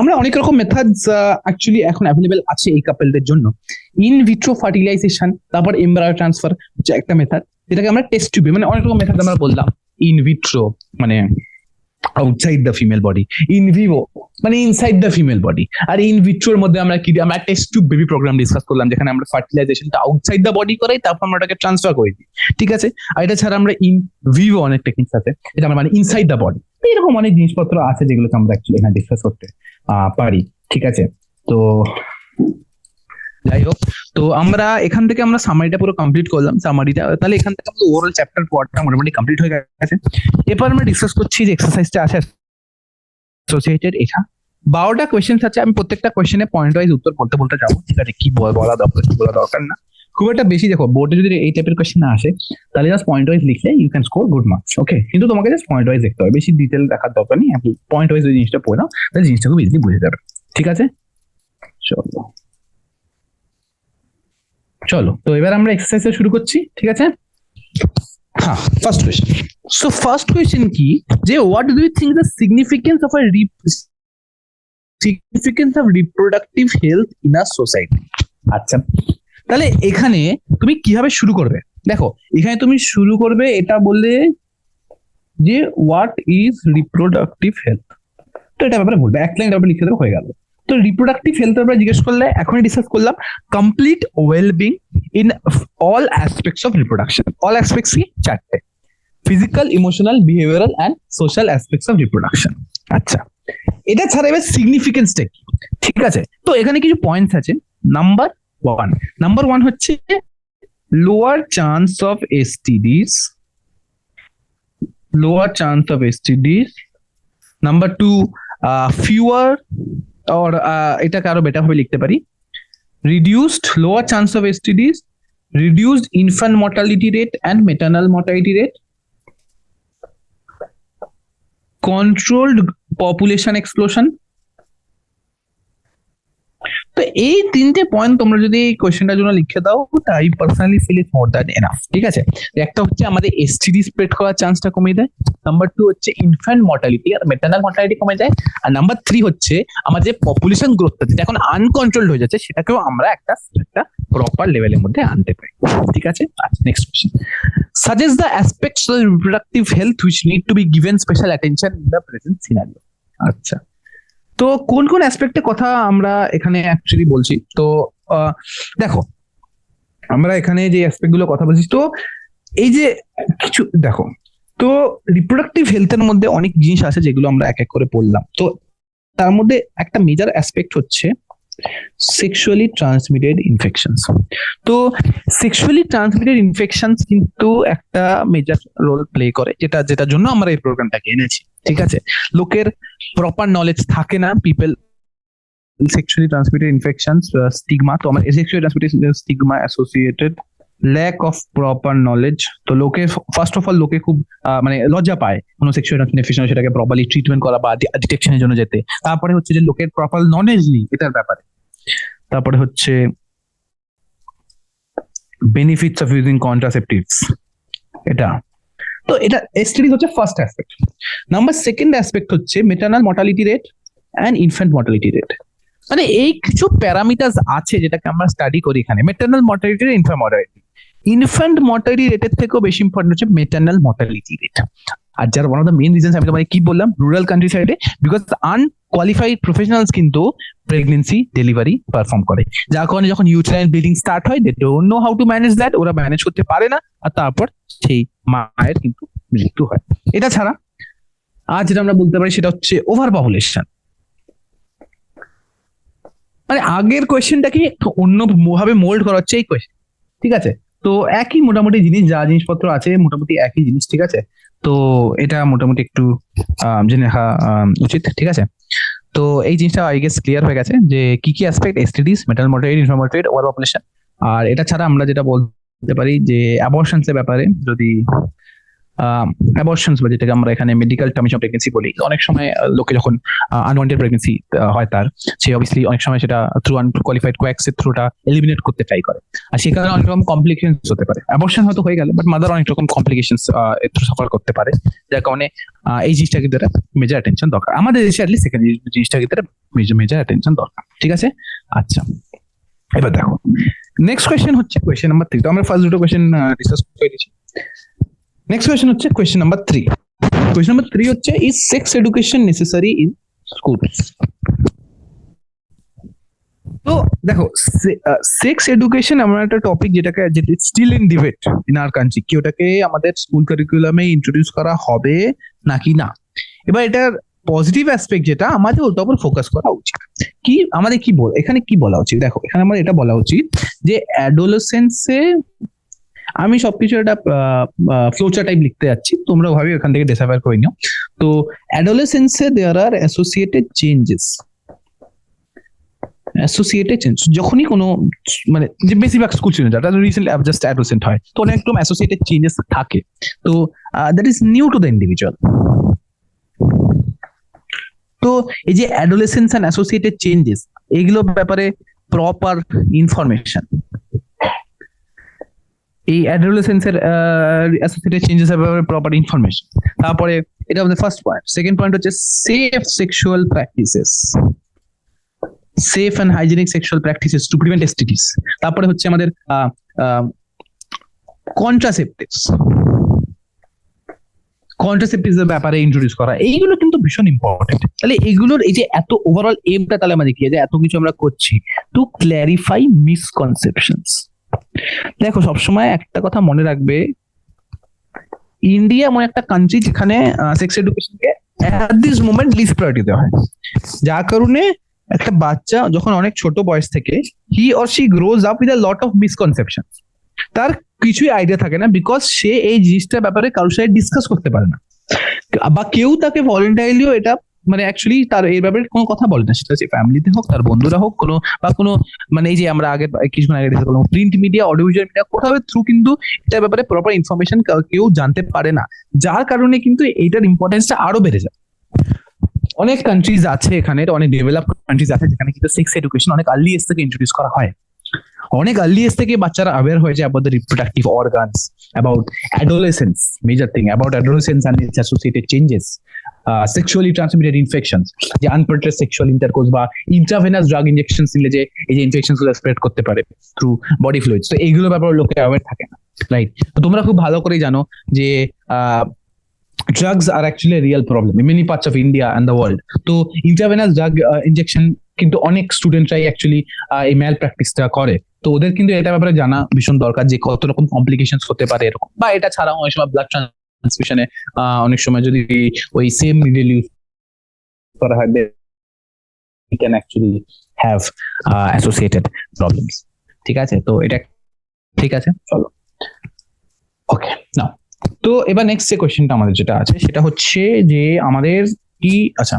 আমরা অনেক রকম মেথডস অ্যাকচুয়ালি এখন অ্যাভেলেবেল আছে এই কাপলদের জন্য। ইন ভিট্রো ফার্টিলাইজেশন, তারপর এমব্রায়ো ট্রান্সফার হচ্ছে একটা মেথড, যেটাকে আমরা টেস্ট টিউবে, মানে অনেক রকম মেথড আমরা বললাম। ইন ভিট্রো মানে outside the female body, in vivo মানে ইনসাইড দ্য ফিমেল বডি, আর ইন ভিট্রোর মধ্যে আমরা কি আমরা test tube baby program discuss করলাম, যেখানে আমরা ফার্টিলাইজেশনটা আউটসাইড দ্য বডি করাই, তারপর আমরা ওটাকে ট্রান্সফার করে দিই। ঠিক আছে, আর এটা ছাড়া আমরা ইন ভিভো অনেক টেকনিক্স আছে, এটা আমরা মানে ইনসাইড দ্য বডি। এরকম অনেক জিনিসপত্র আছে যেগুলোকে আমরা অ্যাকচুয়ালি এখানে ডিসকাস করতে পারি। ঠিক আছে, তো যাই হোক, তো আমরা এখান থেকে আমরা সামারিটা পুরো কমপ্লিট করলাম। সামারিটা তাহলে এখান থেকে আমাদের ওভারঅল চ্যাপ্টার পড়াটা মোটামুটি কমপ্লিট হয়ে গেছে। এরপর আমরা ডিসকাস করছি যে এক্সারসাইজটা আছে অ্যাসোসিয়েটেড, এটা 12টা কোয়েশ্চেন আছে। আমি প্রত্যেকটা কোয়েশ্চেনে পয়েন্ট ওয়াইজ উত্তর বলতে বলতে যাবো। ঠিক আছে, কি বলা দরকার কি বলা দরকার না, খুব একটা বেশি দেখো বোর্ডে যদি এই টাইপের কোয়েশ্চেন না আসে তাহলে জাস্ট পয়েন্ট ওয়াইজ লিখলে you can score good marks. Okay, কিন্তু তোমাকে জাস্ট পয়েন্ট ওয়াইজ দেখতে হবে, বেশি ডিটেল দেখার দরকার নেই। আপনি পয়েন্ট ওয়াইজ ওই জিনিসটা পড়ে নাও, তাহলে জিনিসটা খুব ইজিলি বুঝে যাবে। ঠিক আছে, চলো তো এবার আমরা এক্সারসাইজ শুরু করছি। ঠিক আছে, হ্যাঁ, first question. So first question কি, যে what do you think the significance of reproductive health in a society? আচ্ছা, তাহলে এখানে তুমি কিভাবে শুরু করবে? দেখো এখানে তুমি শুরু করবে এটা বললে যে হোয়াট ইজ রিপ্রোডাক্টিভ হেলথ, তো এটা ব্যাপারে বলবে, এক লাইন ব্যাপারে লিখে দেবে, হয়ে গেল। তো রিপ্রোডাক্টিভ হেলথ ব্যাপারে জিজ্ঞেস করলে এখনই ডিসকাস করলাম complete wellbeing in all aspects of reproduction. All aspects কি? 4টে। Physical, emotional, behavioural and social aspects of reproduction. আচ্ছা, এটা ছাড়া এবার সিগনিফিকেন্সটা কি? ঠিক আছে, তো এখানে কিছু পয়েন্টস আছে। নাম্বার ওয়ান হচ্ছে lower chance of STDs, number two fewer, or এটাকে আরো বেটার ভাবে লিখতে পারি, reduced lower chance of STDs, reduced infant mortality rate and maternal mortality rate, controlled population explosion। তো এই তিনটে পয়েন্ট তোমরা যদি এই কোশ্চেনটার জন্য লিখে দাও, I personally feel it more than enough. ঠিক আছে, একটা হচ্ছে আমাদের এসটিডি স্প্রেড করার চান্সটা কমিয়ে দেয়, নাম্বার টু হচ্ছে ইনফ্যান্ট মর্টালিটি আর মেটার্নাল মর্টালিটি কমে যায়, আর নাম্বার থ্রি হচ্ছে আমাদের যে পপুলেশন গ্রোথটা যেটা এখন আনকন্ট্রোলড হয়ে যাচ্ছে সেটাকেও আমরা একটা প্রপার লেভেলের মধ্যে আনতে পারি। ঠিক আছে, আচ্ছা next question, suggest the aspects of reproductive health which need to be given special attention in the present scenario। আচ্ছা, তো কোন কোন অ্যাসপেক্টের কথা আমরা এখানে অ্যাকচুয়ালি বলছি? তো দেখো, আমরা এখানে যে অ্যাসপেক্ট গুলো কথা বলছি, তো এই যে কিছু দেখো, তো রিপ্রোডাক্টিভ হেলথের মধ্যে অনেক জিনিস আছে যেগুলো আমরা এক এক করে বললাম। তো তার মধ্যে একটা মেজর অ্যাসপেক্ট হচ্ছে সেক্সুয়ালি ট্রান্সমিটেড ইনফেকশনস। তো সেক্সুয়ালি ট্রান্সমিটেড ইনফেকশনস কিন্তু একটা মেজর রোল প্লে করে, যেটার জন্য আমরা এই প্রোগ্রামটাকে এনেছি। ঠিক আছে, লোকের প্রপার নলেজ থাকে না, people sexually transmitted infections, stigma, তো আমার sexually transmitted stigma associated lack of proper knowledge। তো লোকে ফার্স্ট অফ অল লোকে খুব মানে লজ্জা পায় কোনো সেক্সুয়াল ইনফেকশন সেটাকে প্রপারলি ট্রিটমেন্ট করা বা ডিটেকশনের জন্য যেতে। তারপরে হচ্ছে যে লোকের প্রপার নলেজ নেই এটার ব্যাপারে। তারপরে হচ্ছে বেনিফিটস অফ ইউজিং কন্ট্রাসেপটিভস, এটা তো এটা এসটিডি হচ্ছে first aspect. Number second aspect হচ্ছে maternal mortality rate and infant mortality rate. মানে এই কিছু প্যারামিটার্স আছে যেটাকে আমরা স্টাডি করি এখানে, maternal mortality, infant mortality. Infant mortality রেটের থেকেও বেশি ইম্পর্টেন্ট হচ্ছে মেটার্নাল মর্টালিটি রেট। আর যার one of the main reasons আমি তোমাকে কি বললাম, রুরাল কান্ট্রি সাইডে, বিকজ আনকোয়ালিফাইড প্রফেশনালস কিন্তু প্রেগনেন্সি ডেলিভারি পারফর্ম করে, যার কারণে যখন ইউটেরাইন ব্লিডিং স্টার্ট হয় they don't know how to manage that, ওরা ম্যানেজ করতে পারে না, আর তারপর সেই মায়ের কিন্তু মৃত্যু হয়। এটা ছাড়া আর যেটা আমরা বলতে পারি সেটা হচ্ছে ওভার পপুলেশন। মানে আগের কোয়েশ্চেনটাকে অন্য ভাবে মোল্ড করা হচ্ছে এই কোয়েশ্চেন। ঠিক আছে, তো একই মোটামুটি জিনিস, যা জিনিসপত্র আছে মোটামুটি একই জিনিস। ঠিক আছে, তো এটা মোটামুটি একটু জেনে রাখা উচিত। ঠিক আছে, তো এই জিনিসটা আই গেস ক্লিয়ার হয়ে গেছে যে কি কি aspect, STDs, maternal mortality, infant mortality, overpopulation. আর এটা ছাড়া আমরা যেটা বলতে পারি যে অ্যাবর্শনস এর ব্যাপারে, যদি অ্যাবর্শনস বা যেটাকে আমরা এখানে মেডিকেল টার্মস অফ প্রেগনেন্সি বলি, অনেক সময় লোকে যখন আনওয়ান্টেড প্রেগনেন্সি হয় তার, সে অবভিয়াসলি অনেক সময় সেটা থ্রু আনকোয়ালিফাইড কোয়াক্সের থ্রুটা এলিমিনেট করতে ট্রাই করে, আর সে কারণে অনেক রকম কমপ্লিকেশনস হতে পারে। অ্যাবর্শন হয়তো হয়ে গেল, বাট মাদার অনেক রকম কমপ্লিকেশনস থ্রু সাফার করতে পারে, যার কারণে এই জিনিসটা কিন্তু মেজর অ্যাটেনশন দরকার আমাদের দেশে, অ্যাটলিস্ট সেকেন্ড জিনিসটা কিন্তু মেজর অ্যাটেনশন দরকার। ঠিক আছে, আচ্ছা এবার দেখো নেক্সট কোয়েশ্চেন হচ্ছে কোয়েশ্চেন নাম্বার 3। তো আমরা ফার্স্ট দুটো কোয়েশ্চেন ডিসকাস করে দিয়েছি। নেক্সট কোয়েশ্চেন হচ্ছে কোয়েশ্চেন নাম্বার 3। কোয়েশ্চেন নাম্বার 3 হচ্ছে, is sex education necessary in schools? তো দেখো, সেক্স এডুকেশন এমন একটা টপিক যেটাকে still in debate in our country, কি ওটাকে আমাদের স্কুল কারিকুলামে ইন্ট্রোডিউস করা হবে নাকি না। এবার এটার পজিটিভ অ্যাসপেক্ট যেটা, আমাদের ওটার উপর ফোকাস করা উচিত। কি আমাদের কি এখানে কি বলা উচিত? দেখো, এখানে আমার এটা বলা উচিত যে অ্যাডোলেসেন্সে, আমি সবকিছু একটা ফ্লোচার টাইপ লিখতে যাচ্ছি, তোমরা ভাবি ওখান থেকে ডিসাইড করে নিও। তো অ্যাডোলেসেন্সে দেয়ার আর অ্যাসোসিয়েটেড চেঞ্জেস, যখনই কোনো মানে যে বেশিরভাগ স্কুল স্টুডেন্ট যারা রিসেন্টলি জাস্ট অ্যাডোলেসেন্ট হয়, তো অনেক রকম অ্যাসোসিয়েটেড চেঞ্জেস থাকে। তো that is new to the individual. তো এই যে অ্যাডোলেসেন্স এন্ড অ্যাসোসিয়েটেড চেঞ্জেস, এগুলোর ব্যাপারে প্রপার ইনফরমেশন, এই অ্যাডোলেসেন্সের অ্যাসোসিয়েটেড চেঞ্জেস এর ব্যাপারে প্রপার ইনফরমেশন। তারপরে এটা আমাদের ফার্স্ট পয়েন্ট। সেকেন্ড পয়েন্ট হচ্ছে safe sexual practices, safe and hygienic sexual practices to prevent STDs. তারপরে হচ্ছে আমাদের কন্ট্রাসেপটিভস এর ব্যাপারে ইন্ট্রোডিউস করা, এইগুলো কিন্তু ভীষণ ইম্পর্টেন্ট। তাহলে এগুলোর এই যে এত ওভারঅল এমটা তাহলে আমাদের কি, যে এত কিছু আমরা করছি টু ক্ল্যারিফাই মিসকনসেপশনস। দেখো, সবসময় একটা কথা মনে রাখবে, ইন্ডিয়া এমন একটা কান্ট্রি যেখানে সেক্স এডুকেশনকে at this moment least priority দেওয়া হয়, যার কারণে একটা বাচ্চা যখন অনেক ছোট বয়স থেকে হি or she grows up with a lot of misconception, তার কিছুই আইডিয়া থাকে না, বিকজ সে এই জিনিসটার ব্যাপারে কারোর সাথে ডিসকাস করতে পারে না, বা কেউ তাকে ভলেন্টারিলিও এটা মানে অ্যাকচুয়ালি তার এই ব্যাপারে কোনো কথা বলে না, সেটা হচ্ছে ফ্যামিলিতে হোক, তার বন্ধুরা হোক, কোনো বা কোনো মানে এই যে আমরা আগে কিছুক্ষণ আগে ডিসকাস করলাম print media, audio visual media, কোথাও থ্রু কিন্তু এটার ব্যাপারে প্রপার ইনফরমেশন কেউ জানতে পারে না, যার কারণে কিন্তু এইটার ইম্পর্টেন্সটা আরো বেড়ে যায়। অনেক কান্ট্রিজ আছে এখানে, অনেক ডেভেলপ কান্ট্রিজ আছে যেখানে কিন্তু সেক্স এডুকেশন অনেক আর্লি এজ থেকে ইন্ট্রোডিউস করা হয়, অনেক আর্লি এজ থেকে বাচ্চারা অ্যাওয়্যার হয়ে যায় about the reproductive organs, about adolescence, major thing about adolescence and it's associated changes, sexually transmitted infections, যে আনপ্রোটেক্টেড সেক্সুয়াল ইন্টারকোর্স বা ইন্ট্রাভেনাস ড্রাগ ইনজেকশন দিলে যে এই যে ইনফেকশন গুলো স্প্রেড করতে পারে থ্রু বডি ফ্লুইডস, তো এইগুলো ব্যাপারে লোকে অ্যাওয়্যার থাকে না, রাইট? তো তোমরা খুব ভালো করেই জানো যে drugs are actually a real problem in many parts of India and the world. তো ইন্ট্রাভেনাস ড্রাগ ইনজেকশন কিন্তু অনেক স্টুডেন্টরাই অ্যাকচুয়ালি এই ম্যাল প্র্যাকটিসটা করে, তো ওদের কিন্তু এটা ব্যাপারে জানা ভীষণ দরকার যে কত রকম কমপ্লিকেশন হতে পারে এরকম, বা এটা ছাড়াও অনেক সময় ব্লাড ট্রান্সফিউশনে অনেক সময় যদি ওই সেম নিডল ইউজ করা হয় we can actually have associated problems. ঠিক আছে, তো এটা ঠিক আছে, চলো ওকে নাও। তো এবার নেক্সট যে কোয়েশ্চেনটা আমাদের যেটা আছে সেটা হচ্ছে যে আমাদের কি, আচ্ছা,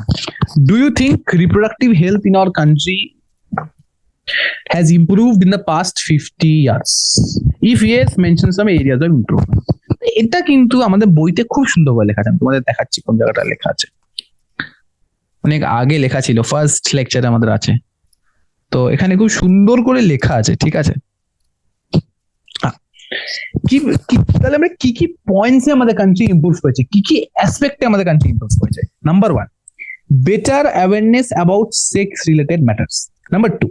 do you think reproductive health in our country has improved in the past 50 years? If yes mention some areas of improvement. এটা কিন্তু আমাদের বইতে খুব সুন্দর করে লেখা আছে, আমি তোমাদের দেখাচ্ছি কোন জায়গাটা লেখা আছে, অনেক আগে লেখা ছিল, ফার্স্ট লেকচারে আমাদের আছে, তো এখানে খুব সুন্দর করে লেখা আছে, ঠিক আছে? কি তাহলে আমরা কি কি পয়েন্টসে আমাদের কান্ট্রি ইমপ্রুভ হয়েছে, কি কি অ্যাসপেক্টে আমাদের কান্ট্রি ইমপ্রুভ হয়েছে? Number 1, better awareness about sex related matters. Number 2,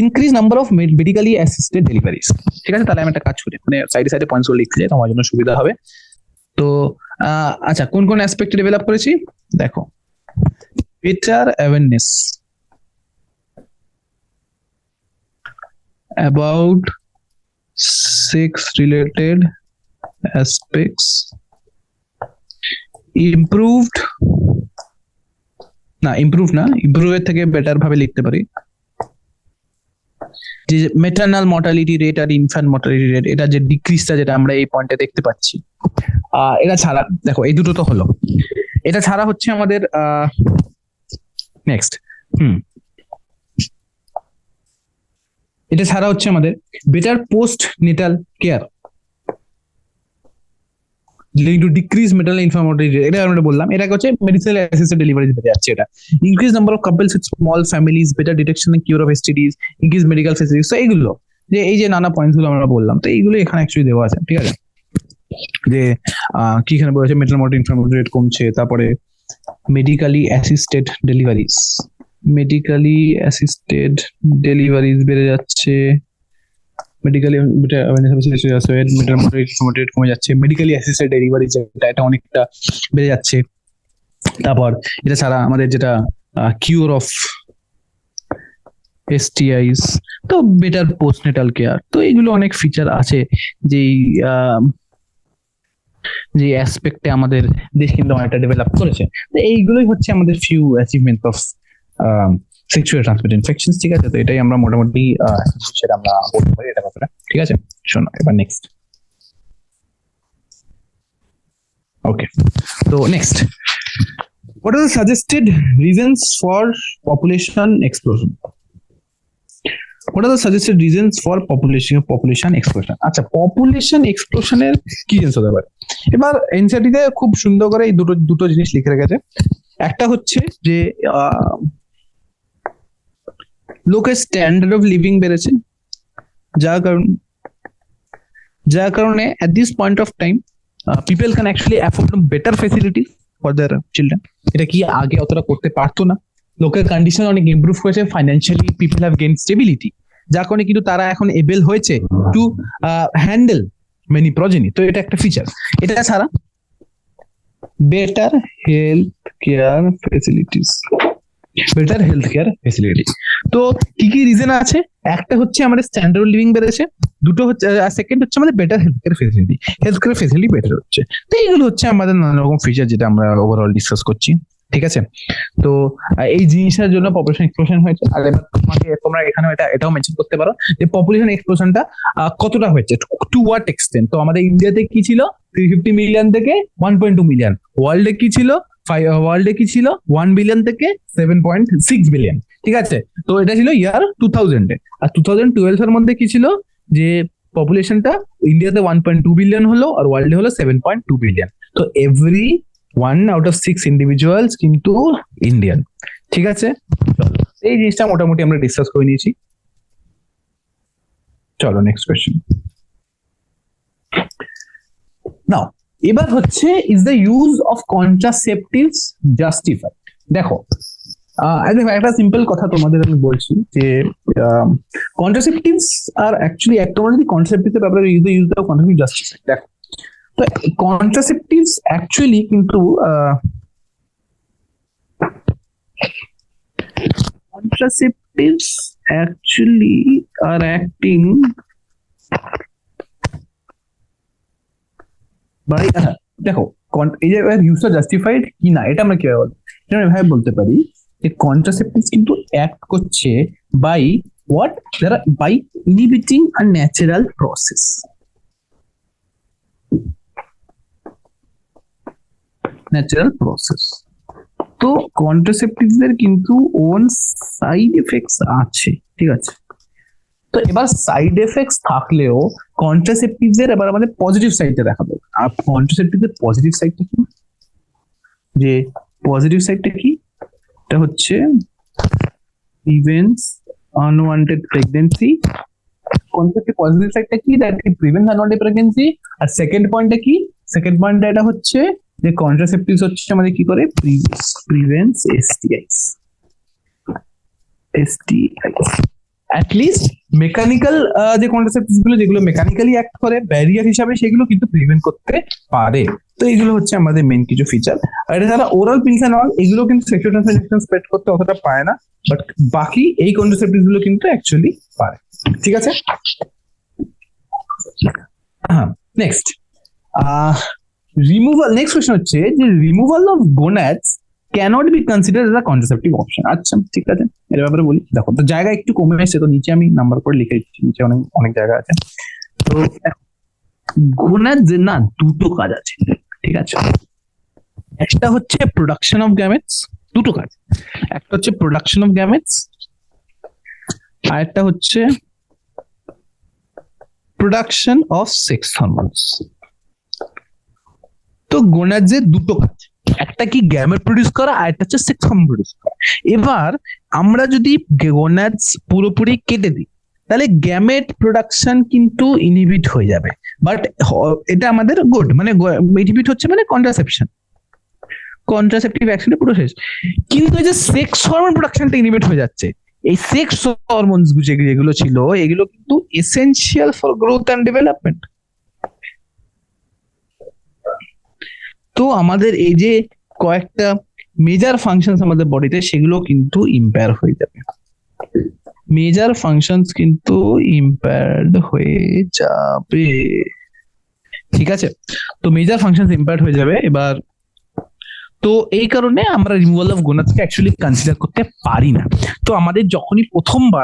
increase number of medically assisted deliveries. ঠিক আছে, তাহলে আমি একটা কাজ করি, মানে সাইডে সাইডে পয়েন্টস গুলো লিখতে যাই, তোমার জন্য সুবিধা হবে। তো আচ্ছা, কোন কোন অ্যাসপেক্টে ডেভেলপ করেছি দেখো, better awareness about sex related aspects, improved না, improve এর থেকে বেটার ভাবে লিখতে পারি, যে ম্যাটারনাল মর্টালিটি রেট আর ইনফ্যান্ট মর্টালিটি রেট, এটা যে ডিক্রিজটা যেটা আমরা এই পয়েন্টে দেখতে পাচ্ছি, এটা ছাড়া দেখো এই দুটো তো হলো, এটা ছাড়া হচ্ছে আমাদের নেক্সট এটা ছাড়া হচ্ছে আমাদের better postnatal care leading to decrease maternal infant, এটা আমরা বললাম, এটা হচ্ছে মেডিকেল অ্যাসিস্টেড ডেলিভারি বেড়ে যাচ্ছে, এটা increase number of couples with small families, better detection and cure of STDs, increase medical facilities. তো এইগুলো যে এই যে নানা পয়েন্টস গুলো আমরা বললাম, তো এইগুলো এখানে অ্যাকচুয়ালি দেওয়া আছে, ঠিক আছে? যে কি এখানে বলেছে মেটারনাল মর্টালিটি ইনফ্যান্ট রেট কমছে, তারপরে মেডিকেলি অ্যাসিস্টেড ডেলিভারিজ, বেড়ে যাচ্ছে, মেডিকেলি কমে যাচ্ছে, মেডিকেলি অ্যাসিস্টেড ডেলিভারি যেটা এটা অনেকটা বেড়ে যাচ্ছে। তারপর এটা ছাড়া আমাদের যেটা কিউর অফ এসটিআইস, তো বেটার পোস্টনেটাল কেয়ার, তো এইগুলো অনেক ফিচার আছে যে অ্যাসপেক্টে আমাদের দেশ কিন্তু অনেকটা ডেভেলপ করেছে। তো এইগুলোই হচ্ছে আমাদের few achievement of sexual transmitted infections, ঠিক আছে? তো এটাই আমরা মোটামুটি সেটা আমরা বলতে পারি এটা ব্যাপারে, ঠিক আছে? শোনো এবার নেক্সট, ওকে, তো next, what are the suggested reasons for population explosion? What are the suggested reasons for population explosion? আচ্ছা, পপুলেশন এক্সপ্লোশনের কি জিনিস হতে পারে? এবার এনসিইআরটি তে খুব সুন্দর করে এই দুটো জিনিস লিখে রেখেছে। একটা হচ্ছে যে লোকের স্ট্যান্ডার্ড অফ লিভিং বেড়েছে, যার কারণে at this point of time people can actually afford better facilities for their children. এটা কি আগে অতটা করতে পারতো না, লোকের কন্ডিশন অনেক ইমপ্রুভ হয়েছে, financially people have gain stability, যার কারণে কিন্তু তারা এখন এবেল হয়েছে টু হ্যান্ডেল মেনি প্রজেনি। তো এটা একটা ফিচার। এটা ছাড়া better health care facilities, better health care facility. তো কি কি রিজন আছে? একটা হচ্ছে আমাদের স্ট্যান্ডার্ড লিভিং বেড়েছে, দুটো হচ্ছে, সেকেন্ড হচ্ছে আমাদের better health care facility better হচ্ছে। তো এইগুলো হচ্ছে আমাদের নানা রকম ফিচার যেটা আমরা ওভারঅল ডিসকাস করছি, ঠিক আছে। তো এই জিনিসটার জন্য পপুলেশন এক্সপ্লোশন হয়েছে। আর এবার তোমরা এখানে এটাও মেনশন করতে পারো যে পপুলেশন এক্সপ্লোশনটা কতটা হয়েছে, টু হোয়াট এক্সটেন্ট। তো আমাদের ইন্ডিয়াতে কি ছিল 350 মিলিয়ন থেকে 1.2 মিলিয়ন, ওয়ার্ল্ডে কি ছিল 1 বিলিয়ন থেকে 7.6 বিলিয়ন, ঠিক আছে। তো এটা ছিল ইয়ার 2000-এ। আর 2012 এর মধ্যে কি ছিল, যে পপুলেশনটা ইন্ডিয়াতে 1.2 বিলিয়ন হলো আর ওয়ার্ল্ডে হলো 7.2 বিলিয়ন। তো এভরি 1 out of 6 ইন্ডিভিজুয়ালস কিন্তু ইন্ডিয়ান, ঠিক আছে। চলো, এই জিনিসটা মোটামুটি আমরা ডিসকাস করে নিয়েছি। চলো নেক্সট কোয়েশ্চেন। নাও এবার হচ্ছে, is the use of contraceptives justified? দেখো একটা সিম্পল কথা তোমাদের আমি বলছি যে কন্ট্রাসেপটিভস আর অ্যাকচুয়ালি তোমরা যদি কন্ট্রাসেপটিভের ব্যাপারে ইউজ দাও কন্ট্রাসেপটিভ জাস্টিফাইড। দেখো, তো কন্ট্রাসেপটিভস অ্যাকচুয়ালি কিন্তু are acting by দেখো এই যে ইউজটা জাস্টিফাইড কি না এটা আমরা কিভাবে বলবো, এটা আমরা এভাবে বলতে পারি যে কন্ট্রাসেপটিভস কিন্তু অ্যাক্ট করছে বাই হোয়াট, যারা by inhibiting a natural process. তো কন্ট্রাসেপটিভস এর কিন্তু ওন সাইড এফেক্টস আছে, ঠিক আছে। তো এবার সাইড এফেক্টস থাকলেও কন্ট্রাসেপটিভস এর এবার আমাদের পজিটিভ সাইডটা দেখাবো। আর কন্ট্রাসেপটিভস এর পজিটিভ সাইডটা কি, যে পজিটিভ সাইডটা কি, এটা হচ্ছে প্রিভেন্টস আনওয়ান্টেড প্রেগন্যান্সি। কনসেপ্টের পজিটিভ সাইডটা কি, that it prevents unwanted pregnancy. আর সেকেন্ড পয়েন্টটা কি, সেকেন্ড পয়েন্টটা এটা হচ্ছে যে কন্ট্রাসেপটিভস হচ্ছে আমাদের কি করে, প্রিভেন্টস এসটিআইস। অ্যাটলিস্ট মেকানিক্যাল যে কন্ট্রাসেপটিভস গুলো যেগুলো মেকানিক্যালি অ্যাক্ট করে ব্যারিয়ার হিসাবে, সেগুলো কিন্তু প্রিভেন্ট করতে পারে। তো এইগুলো হচ্ছে আমাদের মেন কিছু ফিচার। আর এটা যারা ওরাল পিলস এন্ড অল, এগুলো কিন্তু সেক্সুয়াল ট্রান্সমিশন স্প্রেড করতে অতটা পারে না, বাট বাকি এই কন্ট্রাসেপটিভস গুলো কিন্তু অ্যাকচুয়ালি পারে, ঠিক আছে। হ্যাঁ, নেক্সট রিমুভাল। নেক্সট কোশ্চেন হচ্ছে যে removal of gonads cannot be considered as a contraceptive option. আচ্ছা, ঠিক আছে, এর ব্যাপারে বলি। দেখো, তো জায়গা একটু কমে এসেছে, তো নিচে আমি নাম্বার করে লিখে দিচ্ছি, নিচে অনেক অনেক জায়গা আছে। তো গোনাডস না দুটো কাজ আছে, ঠিক আছে। একটা হচ্ছে প্রোডাকশন অফ গ্যামেটস, দুটো কাজ। একটা হচ্ছে প্রোডাকশন অফ গ্যামেটস, আর একটা হচ্ছে প্রোডাকশন অফ সেক্স হরমোনস। তো গোনাডস এর দুটো কাজ, একটা কি গ্যামেট প্রডিউস করা, আর একটা হচ্ছে সেক্স হরমোন প্রডিউস করা। এবার আমরা যদি গোনাডস পুরোপুরি কেটে দিই, তাহলে গ্যামেট প্রোডাকশন কিন্তু ইনহিবিট হয়ে যাবে, বাট এটা আমাদের গুড, মানে ইনহিবিট হচ্ছে মানে কন্ট্রাসেপটিভ অ্যাকশনে পুরো শেষ। কিন্তু এই যে সেক্স হরমোন প্রোডাকশনটা ইনহিবিট হয়ে যাচ্ছে, এই সেক্স হরমোনস যেগুলো ছিল, এগুলো কিন্তু essential for growth and development. তো আমাদের এই যে কয়েকটা মেজর ফাংশনস আমাদের বডিতে, সেগুলো কিন্তু ইম্পেয়ার হয়ে যাবে, মেজর ফাংশনস কিন্তু ইম্পেয়ার্ড হয়ে যাবে, ঠিক আছে। তো মেজর ফাংশনস ইম্পেয়ার্ড হয়ে যাবে। এবার তো এই কারণে আমরা রিমুভাল অফ গোনাডসকে অ্যাকচুয়ালি কনসিডার করতে পারি না। তো আমাদের যখনই প্রথমবার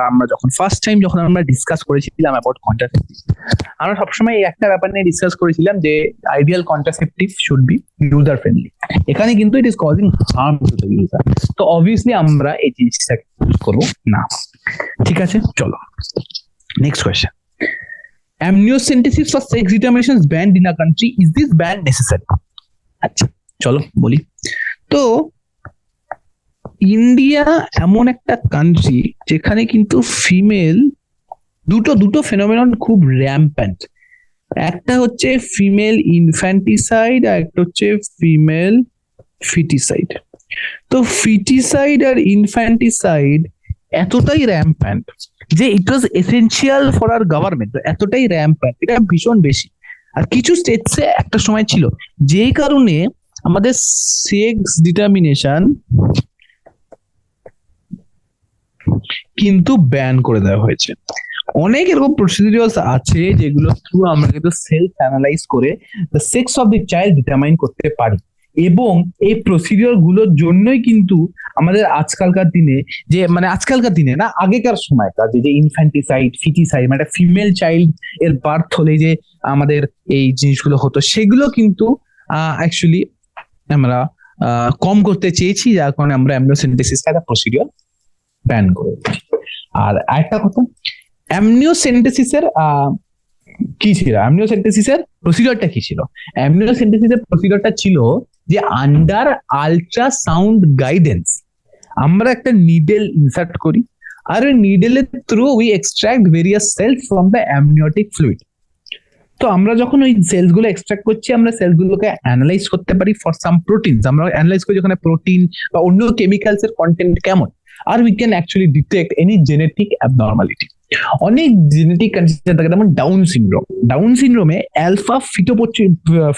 ফার্স্ট টাইম যখন আমরা ডিসকাস করেছিলাম অ্যাবাউট কন্ট্রাসেপটিভ, আমরা সবসময় একটা ব্যাপার নিয়ে ডিসকাস করেছিলাম যে ideal contraceptive should be user friendly. এখানে কিন্তু it is causing harm to the user, তো অবভিয়াসলি আমরা এই জিনিসটাকে ইউজ করবো না, ঠিক আছে। চলো next question. Amniocentesis for sex determination is banned in a country. Is this ban necessary? আচ্ছা, চলো বলি। তো ইন্ডিয়া এমন একটা কান্ট্রি যেখানে কিন্তু ফিমেল দুটো ফেনোমেনন খুব র্যাম্প্যান্ট। একটা হচ্ছে ফিমেল ইনফ্যান্টিসাইড, আর একটা হচ্ছে ফিমেল ফিটিসাইড। তো ফিটিসাইড আর ইনফ্যান্টিসাইড এতটাই র্যাম্প্যান্ট যে ইট ওয়াজ এসেনশিয়াল ফর আওয়ার গভর্নমেন্ট, এতটাই র্যাম্প্যান্ট, এটা ভীষণ বেশি। আর কিছু স্টেটসে একটা সময় ছিল, যেই কারণে আমাদের সেক্স ডিটারমিনেশন কিন্তু ব্যান করে দেওয়া হয়েছে। অনেক এরকম প্রসিডিউরস আছে যেগুলো থ্রু আমরা কিন্তু সেলফ অ্যানালাইজ করে the sex of the child determine করতে পারি। এবং এই প্রসিডিওর গুলোর জন্যই কিন্তু আমাদের আজকালকার দিনে যে মানে আজকালকার দিনে না আগেকার সময়কার যে ইনফ্যান্টিসাইড ফিটিসাইড মানে ফিমেল চাইল্ড এর বার্থ হলে যে আমাদের এই জিনিসগুলো হতো সেগুলো কিন্তু অ্যাকচুয়ালি আমরা কম করতে চেয়েছি, যার কারণে আমরা অ্যামনিওসেন্টেসিস একটা প্রসিডিওর ব্যান করে দিয়েছি। আর আরেকটা কথা, অ্যামনিওসেন্টেসিসের কি ছিল, অ্যামনিওসেন্টেসিসের প্রসিডিওরটা কি ছিল? অ্যামনিওসেন্টেসিসের প্রসিডিওরটা ছিল যে আন্ডার আল্ট্রাসাউন্ড গাইডেন্স আমরা একটা নিডেল ইনসার্ট করি, আর ওই নিডেলের through we extract various cells from the amniotic fluid. তো আমরা যখন ওই সেলস গুলো এক্সট্রাক্ট করছি, আমরা সেলস গুলোকে অ্যানালাইজ করতে পারি ফর সাম প্রোটিনস। আমরা অ্যানালাইজ করি যেখানে প্রোটিন বা অন্য কেমিক্যালস এর কন্টেন্ট কেমন, আর we can actually detect any genetic abnormality. অনেক জেনেটিক কন্ডিশন থাকে, যেমন ডাউন সিনড্রোম। ডাউন সিনড্রোমে অ্যালফা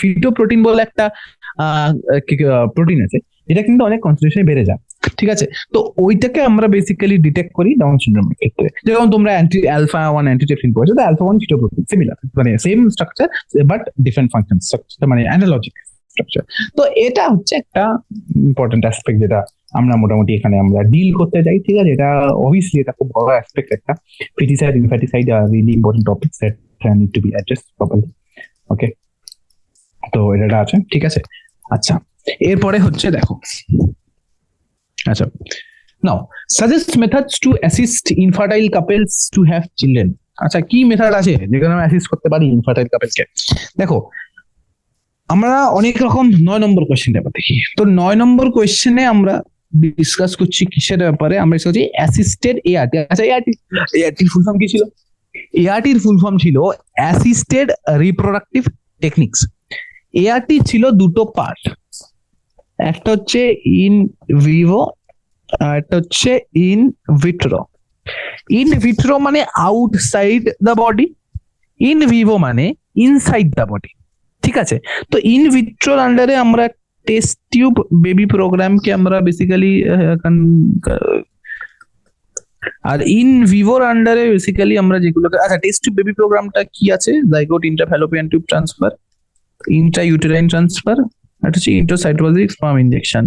ফিটোপ্রোটিন বলে একটা প্রোটিন আছে, যেটা কিন্তু অনেক কনসেন্ট্রেশনে বেড়ে যায়। ঠিক আছে, তো ওইটাকে আমরা বেসিক্যালি ডিটেক্ট করি ডাউন সিনড্রোমের ক্ষেত্রে। যেমন তোমরা অ্যালফা 1 অ্যান্টিট্রিপসিন পড়েছো, তো অ্যালফা 1 ফিটোপ্রোটিন সিমিলার, মানে same structure but different function structure, মানে অ্যানালজিক স্ট্রাকচার। তো এটা হচ্ছে একটা ইম্পর্টেন্ট অ্যাসপেক্ট যেটা আমরা মোটামুটি এখানে আমরা ডিল করতে যাই। ঠিক আছে, এটা অবভিয়াসলি এটা খুব বড় অ্যাসপেক্ট একটা। ফিটিসাইড ইনফ্যাটিসাইড আর really important topics that need to be addressed properly. Okay, তো এটা আছে। ঠিক আছে, আচ্ছা এরপরে হচ্ছে দেখো, আচ্ছা now suggest methods to assist infertile couples to have children. আচ্ছা, কি মেথড আছে যেখানে আমরা অ্যাসিস্ট করতে পারি ইনফার্টাইল কাপলসকে? দেখো, আমরা অনেক রকম 9 নম্বর কোয়েশ্চেন ব্যাপার দেখি। তো 9 নম্বর কোয়েশ্চেনে আমরা ডিসকাস করছি কিসের ব্যাপারে? আমরা ডিসকাস করছি অ্যাসিস্টেড এআরটি। আচ্ছা, এআরটির ফুল ফর্ম কি ছিল? এআরটির ফুল ফর্ম ছিল অ্যাসিস্টেড রিপ্রোডাক্টিভ টেকনিক্স। এআরটি ছিল দুটো পার্ট, একটা হচ্ছে ইন ভিভো আর একটা হচ্ছে ইন ভিট্রো। ইন ভিট্রো মানে outside the body, in vivo মানে ইনসাইড দ্য বডি। ঠিক আছে, তো ইন ভিট্রোর আন্ডারে আমরা টেস্ট টিউব বেবি প্রোগ্রামকে আমরা বেসিক্যালি, আর ইন ভিভোর আন্ডারে বেসিক্যালি আমরা যেগুলোকে, আচ্ছা টেস্ট টিউব বেবি প্রোগ্রামটা কি আছে? Zygote intrafallopian tube transfer, intrauterine transfer, এটা হচ্ছে ইন্ট্রাসাইটোপ্লাজমিক স্পার্ম ইনজেকশন।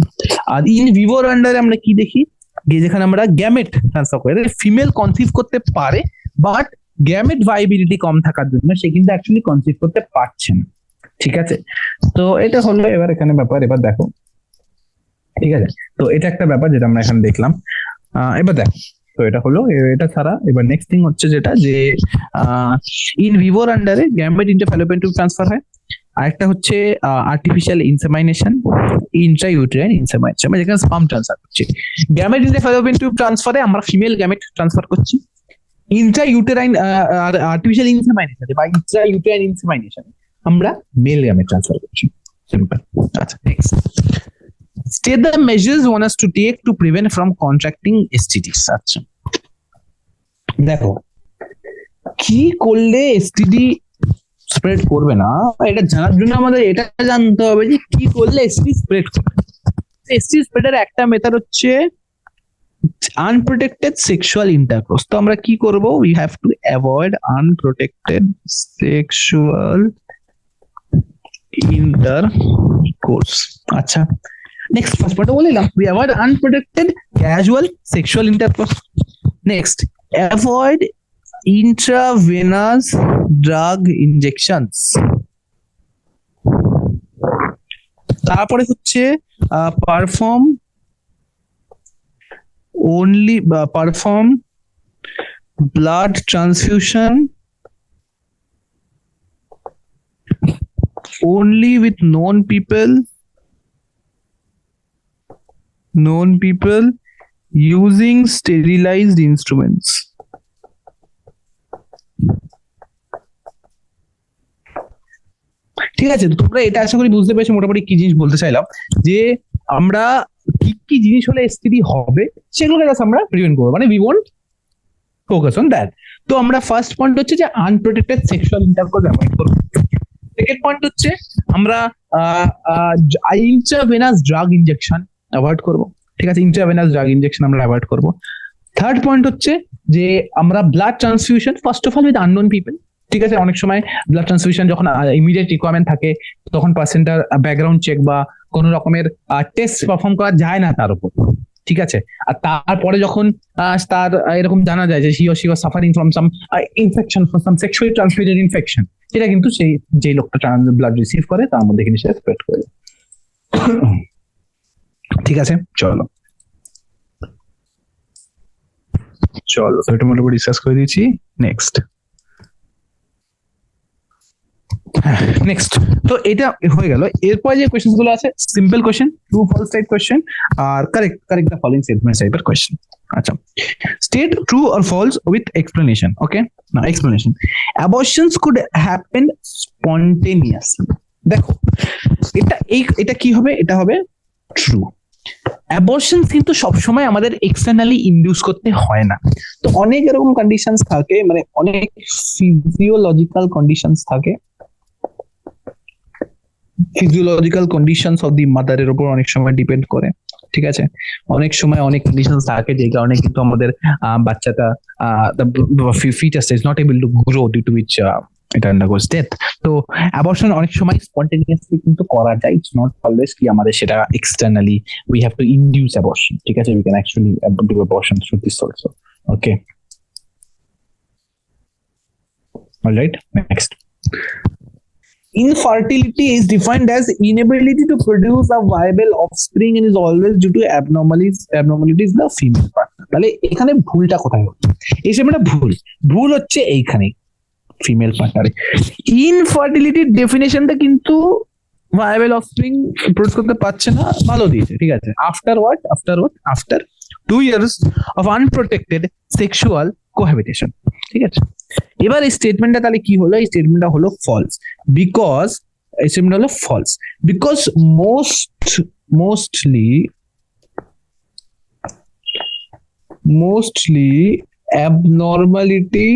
আর ইন ভিভোর আন্ডারে আমরা কি দেখি? যেখানে আমরা গ্যামেট ট্রান্সফার করে, ফিমেল কনসিভ করতে পারে বাট গ্যামেট ভাইবিলিটি কম থাকার জন্য সে কিন্তু অ্যাকচুয়ালি কনসিভ করতে পারছে না। ঠিক আছে, তো এটা হলো এবার এখানে ব্যাপার। এবার দেখো, ঠিক আছে, তো এটা একটা ব্যাপার যেটা আমরা এখানে দেখলাম। এবার দেখো, তো এটা হলো, এটা ছাড়া এবার নেক্সট থিং হচ্ছে যেটা যে ইন ভিভোর আন্ডারে গ্যামেট ইন্টারফ্যালোপিয়ান টিউব ট্রান্সফার হয়। আরেকটা হচ্ছে আর্টিফিশিয়াল ইনসেমাইনেশন, ইন্ট্রাইউটেরাইন ইনসেমাইনেশন, যেখানে স্পার্ম ট্রান্সফার করছি। গ্যামেট ইন্টারফ্যালোপিয়ান টিউব ট্রান্সফারে আমরা ফিমেল গ্যামেট ট্রান্সফার করছি। ইন্ট্রাইউটেরাইন আর্টিফিশিয়াল ইনসেমাইনেশন বা ইন্ট্রাইউটেরাইন ইনসেমাইনেশন আমরা মেল গ্যামেট ট্রান্সফার করছি। সিম্পল। আচ্ছা, next, state the measures one has to take to prevent from contracting STDs. আচ্ছা দেখো, কি করলে এসটিডি স্প্রেড করবে না, এটা জানার জন্য আমাদের এটা জানতে হবে যে কি করলে এসটিডি স্প্রেড করবে। এসটিডি স্প্রেডের একটা মেথড হচ্ছে আনপ্রোটেক্টেড সেক্সুয়াল ইন্টারকোর্স। তো আমরা কি করব? We have to avoid unprotected sexual intercourse. আচ্ছা, নেক্সট ফার্স্ট পার্ট বললাম, we avoid unprotected casual sexual intercourse. Next, avoid intravenous drug injections। তারপরে হচ্ছে perform blood transfusion only with known people using sterilized instruments। ঠিক আছে, তোমরা এটা আশা করি বুঝতে পেরেছো মোটামুটি কি জিনিস বলতে চাইলাম, যে আমরা কি কি জিনিস হলে এসটিডি হবে সেগুলোকে আমরা প্রিভেন্ট করবো, মানে we want focus on that. তো আমরা ফার্স্ট পয়েন্ট হচ্ছে যে আনপ্রোটেক্টেড সেক্সুয়াল ইন্টারকোর্স অ্যাভয়েড করবো। সেকেন্ড পয়েন্ট হচ্ছে আমরা ইন্ট্রাভেনাস ড্রাগ ইনজেকশন অ্যাভয়েড করবো। ঠিক আছে, ইন্ট্রাভেনাস ড্রাগ ইনজেকশন আমরা অ্যাভয়েড করবো। থার্ড পয়েন্ট হচ্ছে যে আমরা blood transfusion first of all with unknown people, ঠিক আছে। অনেক সময় ব্লাড ট্রান্সফিউশন যখন ইমিডিয়েট রিকোয়ারমেন্ট থাকে তখন পার্সেন্টার ব্যাকগ্রাউন্ড চেক বা কোনো রকমের টেস্ট পারফর্ম করা যায় না তার উপর, ঠিক আছে। আর তারপরে যখন তার এরকম জানা যায় যে হি or she was suffering from some infection, from some sexually transmitted infection, সেটা কিন্তু সেই যে লোকটা ব্লাড রিসিভ করে তার মধ্যে কিন্তু সেটা স্প্রেড করে। ঠিক আছে, চলো এটা মোটামুটি ডিসকাস করে দিয়েছি। নেক্সট তো এটা হয়ে গেল। এরপরে যে কোয়েশ্চেন গুলো আছে simple question, true false type question আর কারেক্ট দ্য ফলোইং স্টেটমেন্টস টাইপের কোয়েশ্চেন। আচ্ছা, state true or false with explanation. Okay, now explanation. Abortions could happen spontaneously. দেখো এটা কি হবে, এটা হবে ট্রু। অ্যাবর্শন কিন্তু সবসময় আমাদের এক্সটার্নালি ইনডিউস করতে হয় না। তো অনেক এরকম কন্ডিশনস থাকে, মানে অনেক ফিজিওলজিক্যাল কন্ডিশনস থাকে, ফিজিওলজিক্যাল কন্ডিশনস অফ দি মাদারের উপর অনেক সময় ডিপেন্ড করে, ঠিক আছে। অনেক সময় অনেক কন্ডিশনস থাকে যে কারণে কিন্তু আমাদের বাচ্চাটা fetus is not able to grow due to which এটা আন্ডারগোস ডেথ। তো অ্যাবর্শন অনেক সময় স্পন্টেনিয়াসলি কিন্তু করা যায়, ইটস নট অলওয়েজ কি আমাদের সেটা externally we have two induce abortion, ঠিক আছে। We can actually do abortion through this also. Okay, alright, next. Infertility is defined as inability to produce a viable offspring and is always due to abnormalities the female partner. তাহলে এখানে ভুলটা কোথায় হচ্ছে? এই সেটা ভুল হচ্ছে এইখানে ফিমেল পার্টনারে। ইনফার্টিলিটির ডেফিনেশনটা কিন্তু ভায়াবল অফস্প্রিং প্রডিউস করতে পারছে না, ভালো দিয়েছে, ঠিক আছে। After 2 years of unprotected sexual cohabitation, ঠিক আছে। এবার এই স্টেটমেন্টটা তাহলে কি হলো? এই স্টেটমেন্টটা হলো ফলস, বিকজ এই স্টেটমেন্ট হলো false because mostly abnormality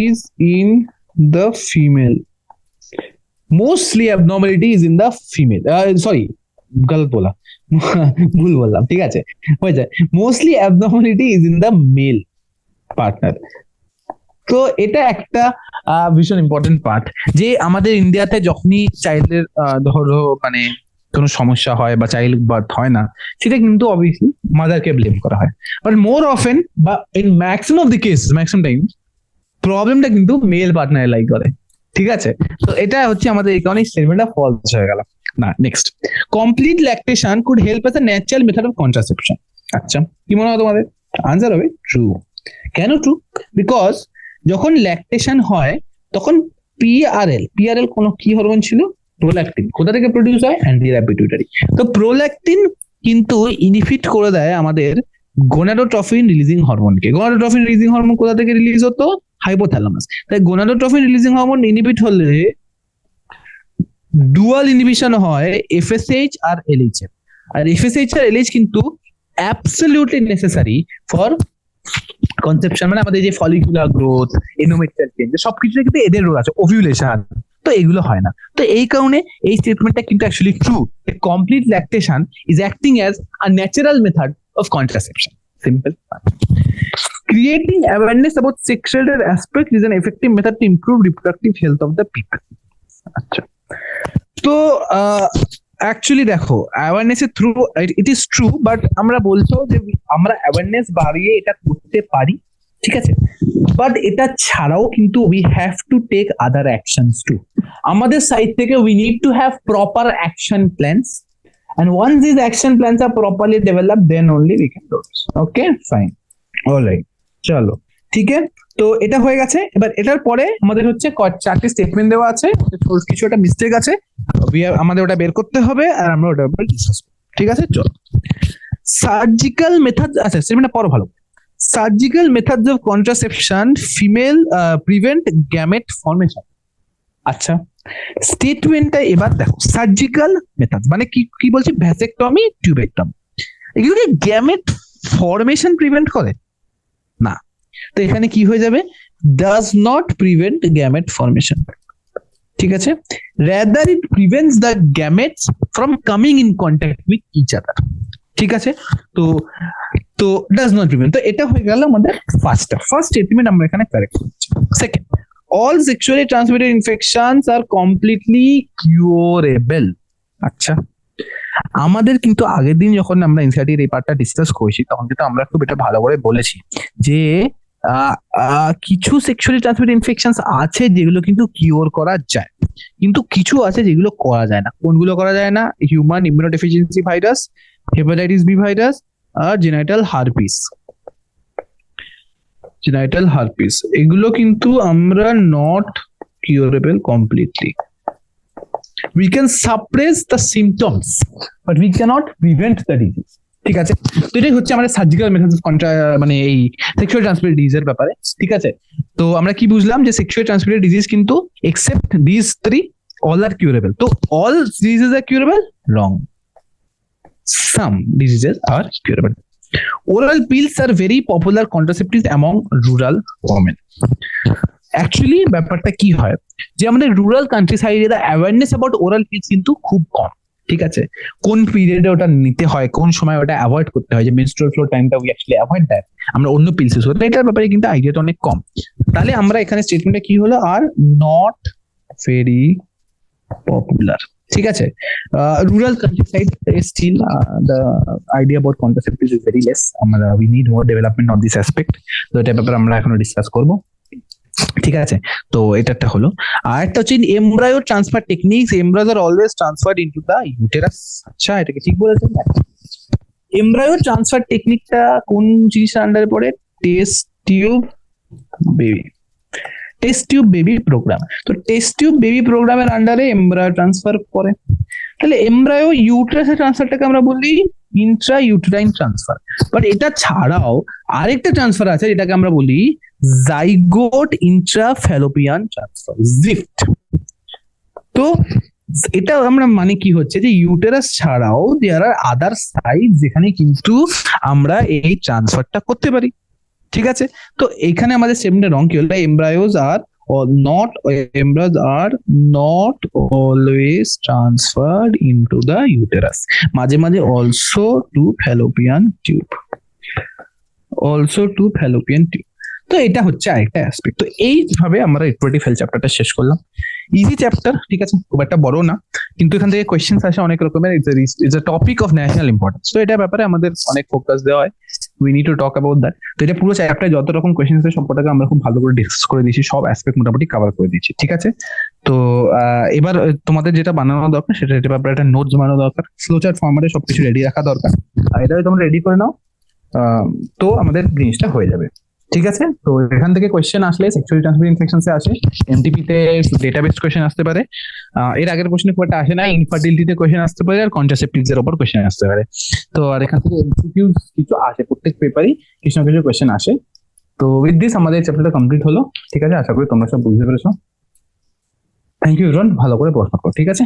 is in the female. गलत बोला ভুল বললাম, ঠিক আছে, হয়ে যায়। Mostly abnormality is in the mail partner. তো এটা একটা ভীষণ ইম্পর্টেন্ট পার্ট যে আমাদের ইন্ডিয়াতে যখনই চাইল্ডের ধরো মানে কোনো সমস্যা হয় বা চাইল্ড বার্থ হয় না, সেটা কিন্তু অবভিয়াসলি মাদারকে ব্লেম করা হয়। বাট মোর অফেন বা in maximum of the case, maximum time প্রবলেমটা কিন্তু মেল পার্টনার লাই করে, ঠিক আছে। তো এটা হচ্ছে আমাদের এই কারণে স্টেটমেন্টটা ফলস হয়ে গেল না। Next, complete lactation could help as a natural method of contraception. আচ্ছা, কি মনে হয় তোমাদের? আনসার হবে ট্রু। কেন ট্রু? বিকজ যখন ল্যাকটেশন হয় তখন পিআরএল কোনো কি হরমোন ছিল? প্রোল্যাকটিন। কোথা থেকে প্রডিউস হয়? Anterior pituitary. তো প্রোল্যাকটিন কিন্তু ইনহিবিট করে দেয় আমাদের গোনাডোট্রফিন রিলিজিং হরমোনকে। গোনাডোট্রফিন রিলিজিং হরমোন কোথা থেকে রিলিজ হতো? হাইপোথ্যালামাস। তাই গোনাডোট্রফিন রিলিজিং হরমোন ইনহিবিট হলে ডুয়াল ইনহিবিশন হয় এফএসএইচ আর এলএইচ এর। আর এফএসএইচ আর এলএইচ কিন্তু অ্যাবসলিউটলি নেসেসারি ফর কনসেপশন, মানে আমাদের যে ফলিকুলার গ্রোথ, এন্ডোমেট্রিয়াল চেঞ্জ, সবকিছু কিন্তু এদের রোল আছে, ওভিউলেশন, তো এগুলো হয় না। তো এই কারণে এই স্টেটমেন্টটা কিন্তু actually true. Complete lactation is acting as a natural method of contraception. Simple. Creating awareness about sexual aspect is an effective method to improve reproductive health of the people. আচ্ছা, তো অ্যাকচুয়ালি দেখো অ্যাওয়ারনেস এর through it is true, but আমরা বলছো যে আমরা awareness বাড়িয়ে এটা করতে পারি, ঠিক আছে। বাট এটা ছাড়াও কিন্তু we have to take other actions too. আমাদের সাইড থেকে we need to have proper action plans, and once these action plans are properly developed, then only we can do this. Okay, fine, alright, চলো, ঠিক আছে। তো এটা হয়ে গেছে। এবার এটার পরে আমাদের হচ্ছে 4টি স্টেটমেন্ট দেওয়া আছে, কিছু একটা মিস্টেক আছে, আমাদের ওটা বের করতে হবে আর আমরা ওটার উপর ডিসকাস করব, ঠিক আছে। চলো, সার্জিক্যাল মেথড, আচ্ছা স্টেটমেন্টটা পড়ো ভালো। Surgical methods of contraception female prevent gamete formation. আচ্ছা, স্টেটমেন্টটা এবার দেখো, সার্জিক্যাল মেথড মানে কি বলছে? ভ্যাসেক্টমি, টিউবেক্টমি, এগুলো কি গ্যামেট ফর্মেশন প্রিভেন্ট করে? না। তো এখানে কি হয়ে যাবে? Does not prevent gamete formation, ঠিক আছে। Rather it prevents the gametes from coming in contact with each other. ঠিক আছে? তো তো ডাজ নট প্রিভেন্ট, তো এটা হয়ে গেল আমাদের ফার্স্ট স্টেটমেন্ট আমরা এখানে কারেক্ট করছি। Second, all sexually transmitted infections are completely curable. আচ্ছা, আমাদের কিন্তু আগের দিন যখন আমরা এনসিইআরটির এই পার্টটা ডিসকাস করেছি তখন কিন্তু আমরা খুব এটা ভালো করে বলেছি যে কিছু সেক্সুয়ালি ট্রান্সমিটেড ইনফেকশনস আছে যেগুলো কিন্তু কিওর করা যায়, কিন্তু কিছু আছে যেগুলো করা যায় না। কোনগুলো করা যায় না? Human immunodeficiency virus, hepatitis B virus আর জেনাইটাল হারপিস, এগুলো কিন্তু আমরা not curable completely. We can suppress the symptoms but we cannot prevent the disease। ঠিক আছে, তো এটাই হচ্ছে আমাদের সার্জিক্যাল মেথড মানে এই সেক্সুয়াল ট্রান্সমিটেড ডিজিজের ব্যাপারে। ঠিক আছে, তো আমরা কি বুঝলাম যে সেক্সুয়াল ট্রান্সমিটেড ডিজিজ কিন্তু except this three all are curable। তো all diseases are curable? Wrong, some diseases are curable। Oral pills are very popular contraceptives among rural women। Actually ব্যাপারটা কি হয় যে আমাদের রুরাল কান্ট্রি সাইডে the awareness about oral pills কিন্তু খুব কম। ঠিক আছে, কোন পিরিয়ডে ওটা নিতে হয়, কোন সময় ওটা অ্যাভয়েড করতে হয়, যে মেনস্ট্রুয়াল ফ্লো টাইমটা উই অ্যাকচুয়ালি অ্যাভয়েড দ্যাট, আমরা অন্য পিলস ইউজ করি, এটার ব্যাপারে কিন্তু আইডিয়াটা অনেক কম। তাহলে আমরা এখানে স্টেটমেন্টটা কি হলো? আর নট ভেরি পপুলার। ঠিক আছে, rural country side still the idea about contraceptives is very less. আমরা we need more development on this aspect. তো এটার ব্যাপারে আমরা এখনো ডিসকাস করবো। ঠিক আছে, তো এটা একটা হলো। আর একটা হচ্ছে embryo transfer techniques, embryos are always transferred into the uterus. আচ্ছা, এটাকে ঠিক বলেছেন? এমব্রায়ো ট্রান্সফার টেকনিকটা কোন জিনিসের আন্ডারে পড়ে? Test tube baby program. তো টেস্ট টিউব বেবি প্রোগ্রামের আন্ডারে এমব্রায়ো ট্রান্সফার করে। তাহলে এমব্রায়ো ইউটেরাসের ট্রান্সফারটাকে আমরা বলি ইন্ট্রা ইউটেরাইন ট্রান্সফার। বাট এটা ছাড়াও আরেকটা ট্রান্সফার আছে যেটাকে আমরা বলি জাইগোট ইন্ট্রাফ্যালোপিয়ান ট্রান্সফার, জিফট। তো এটা আমরা মানে কি হচ্ছে যে ইউটেরাস ছাড়াও দেয়ার আর আদার সাইট যেখানে কিন্তু আমরা এই ট্রান্সফারটা করতে পারি। ঠিক আছে, তো এখানে আমাদের স্টেটমেন্টে রং কি হলো? embryos are not always transferred into the uterus, মাঝে মাঝে also to fallopian tube। তো এটা হচ্ছে আরেকটা অ্যাসপেক্ট। তো এইভাবে আমরা রিপ্রোডাক্টিভ হেলথ চ্যাপ্টারটা শেষ করলাম। ইজি চ্যাপ্টার, ঠিক আছে, খুব একটা বড় না, কিন্তু এখান থেকে কোয়েশ্চেন্স আসে অনেক রকমের। It's a topic of national importance. তো এটা ব্যাপারে আমাদের অনেক ফোকাস দেওয়া হয়। We need to talk about that. তো এটা পুরো চ্যাপ্টারে যত রকম কোয়েশ্চেন্স আছে সবটাকে আমরা খুব ভালো করে ডিসকাস করে দিয়েছি, সব অ্যাসপেক্ট মোটামুটি কভার করে দিয়েছি। ঠিক আছে, তো এবার তোমাদের যেটা বানানো দরকার সেটা এটা ব্যাপারে একটা নোটস বানানো দরকার, ফ্লোচার্ট ফরম্যাটে সবকিছু রেডি রাখা দরকার। আর এটা তোমরা রেডি করে নাও, তো আমাদের জিনিসটা হয়ে যাবে। ঠিক আছে, তো এখান থেকে কোয়েশ্চেন আসলে সেক্সুয়ালি ট্রান্সমিটেড ইনফেকশনসে আসে, এমটিপি তে ডেটাবেস কোয়েশ্চেন আসতে পারে, এর আগের কোয়েশ্চেনে খুব একটা আসে না, ইনফার্টিলিটিতে কোয়েশ্চেন আসতে পারে, আর কন্ট্রাসেপটিভস এর উপর কোয়েশ্চেন আসতে পারে। তো আর এখান থেকে এমসিকিউ কিছু আসে, প্রত্যেক পেপারই কিছু না কিছু কোয়েশ্চেন আসে। তো উইথ দিস আমাদের চ্যাপ্টারটা কমপ্লিট হলো। ঠিক আছে, আশা করি তোমরা সব বুঝতে পেরেছো। থ্যাংক ইউ এভরিওয়ান, ভালো করে পড়াশোনা করো। ঠিক আছে।